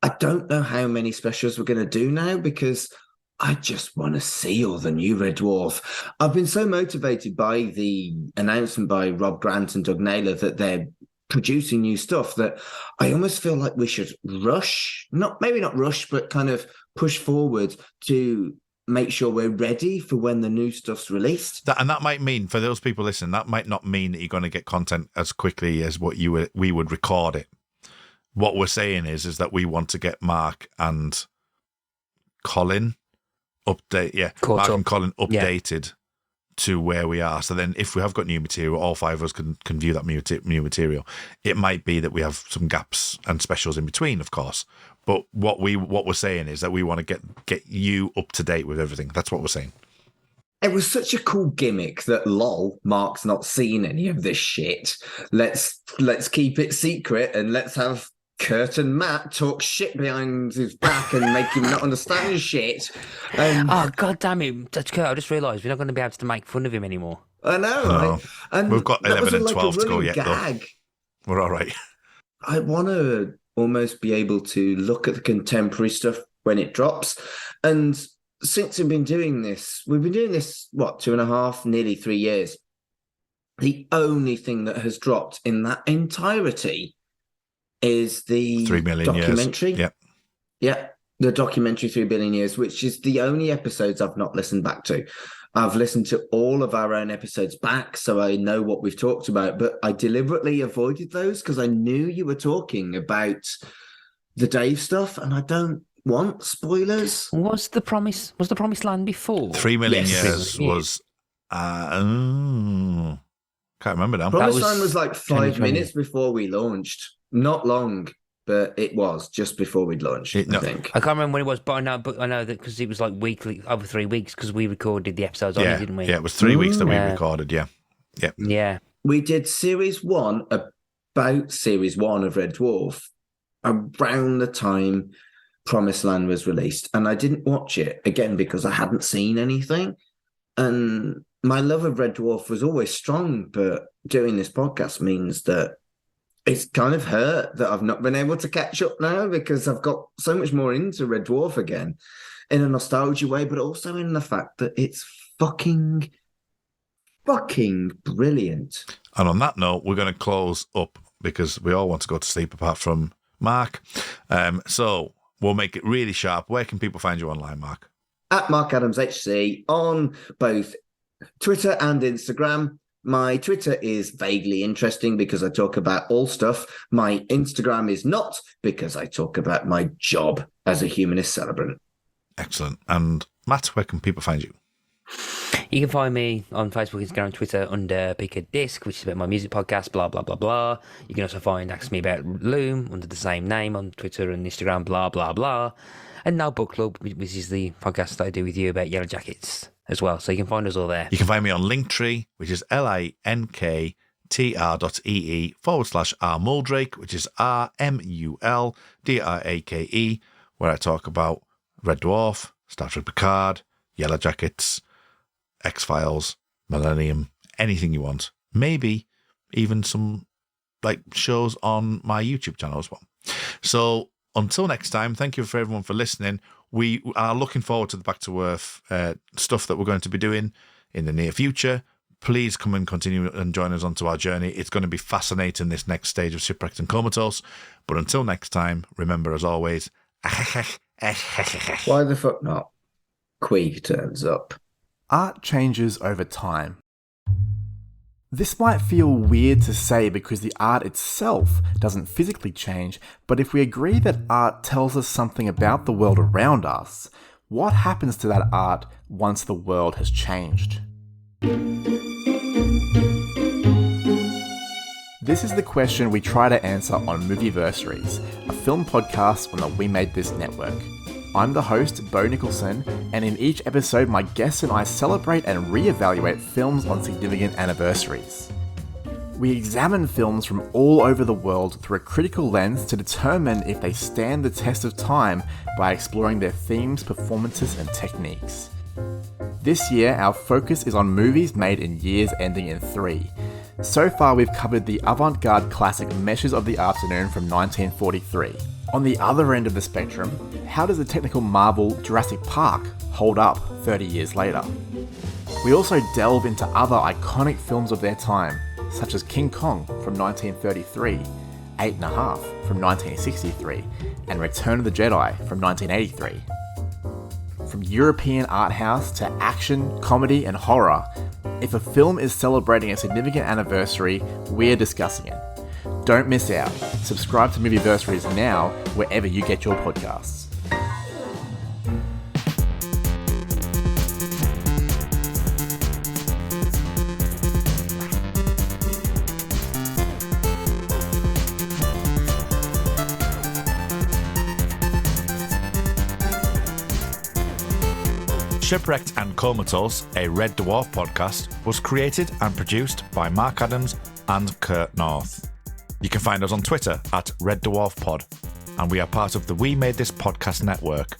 I don't know how many specials we're going to do now because I just want to see all the new Red Dwarf. I've been so motivated by the announcement by Rob Grant and Doug Naylor that they're producing new stuff that I almost feel like we should rush, maybe not rush, but kind of push forward to make sure we're ready for when the new stuff's released. And that might mean, for those people listening, that might not mean that you're going to get content as quickly as we would record it. What we're saying is that we want to get Mark and Colin Mark and Colin updated to where we are. So then if we have got new material, all five of us can view that new material. It might be that we have some gaps and specials in between, of course. But what we're saying is that we want to get you up to date with everything. That's what we're saying. It was such a cool gimmick that Mark's not seen any of this shit. Let's keep it secret and let's have Kurt and Matt talk shit behind his back and make him not understand shit. Oh, God damn it. Kurt, I just realised we're not going to be able to make fun of him anymore. I know, right? And we've got 11 and 12 to go yet, gag. Though. We're all right. I want to almost be able to look at the contemporary stuff when it drops. And since we've been doing this, 2.5, nearly 3 years. The only thing that has dropped in that entirety is the 3 million documentary. Years. Yeah, the documentary 3 billion years, which is the only episodes I've not listened back to. I've listened to all of our own episodes back, so I know what we've talked about, but I deliberately avoided those because I knew you were talking about the Dave stuff, and I don't want spoilers. Was the Promised Land before? 3 million years was... can't remember now. Promised Land was like 5 minutes before we launched. Not long, but it was just before we'd launched, I think. I can't remember when it was, but I know that because it was like weekly, over 3 weeks, because we recorded the episodes on it, didn't we? Yeah, it was 3 weeks that we recorded, yeah. We did series 1, about series 1 of Red Dwarf, around the time Promised Land was released. And I didn't watch it, again, because I hadn't seen anything. And my love of Red Dwarf was always strong, but doing this podcast means that it's kind of hurt that I've not been able to catch up now because I've got so much more into Red Dwarf again in a nostalgia way, but also in the fact that it's fucking brilliant. And on that note, we're going to close up because we all want to go to sleep apart from Mark. So we'll make it really sharp. Where can people find you online, Mark? At Mark Adams HC on both Twitter and Instagram. My Twitter is vaguely interesting because I talk about all stuff. My Instagram is not because I talk about my job as a humanist celebrant. Excellent. And Matt, where can people find you? You can find me on Facebook, Instagram, and Twitter under Pick a Disc, which is about my music podcast, blah, blah, blah, blah. You can also Ask Me About Loom under the same name on Twitter and Instagram, blah, blah, blah. And Now Book Club, which is the podcast that I do with you about Yellow Jackets as well. So you can find us all there. You can find me on Linktree, which is t.ee/rmuldrake, which is RMULDRAKE, where I talk about Red Dwarf, Star Trek Picard, Yellow Jackets, X-Files, Millennium, anything you want. Maybe even some like shows on my YouTube channel as well. So until next time, thank you for everyone for listening. We are looking forward to the Back to Earth stuff that we're going to be doing in the near future. Please come and continue and join us onto our journey. It's going to be fascinating, this next stage of Shipwrecked and Comatose. But until next time, remember as always, why the fuck not? Queeg turns up. Art changes over time. This might feel weird to say because the art itself doesn't physically change, but if we agree that art tells us something about the world around us, what happens to that art once the world has changed? This is the question we try to answer on Movieversaries, a film podcast on the We Made This network. I'm the host, Bo Nicholson, and in each episode my guests and I celebrate and re-evaluate films on significant anniversaries. We examine films from all over the world through a critical lens to determine if they stand the test of time by exploring their themes, performances, and techniques. This year, our focus is on movies made in years ending in 3. So far, we've covered the avant-garde classic Meshes of the Afternoon from 1943. On the other end of the spectrum, how does the technical marvel Jurassic Park hold up 30 years later? We also delve into other iconic films of their time, such as King Kong from 1933, 8½, from 1963, and Return of the Jedi from 1983. From European art house to action, comedy, and horror, if a film is celebrating a significant anniversary, we're discussing it. Don't miss out. Subscribe to Movieversaries now, wherever you get your podcasts. Shipwrecked and Comatose, a Red Dwarf podcast, was created and produced by Mark Adams and Kurt North. You can find us on Twitter at Red Dwarf Pod, and we are part of the We Made This podcast network.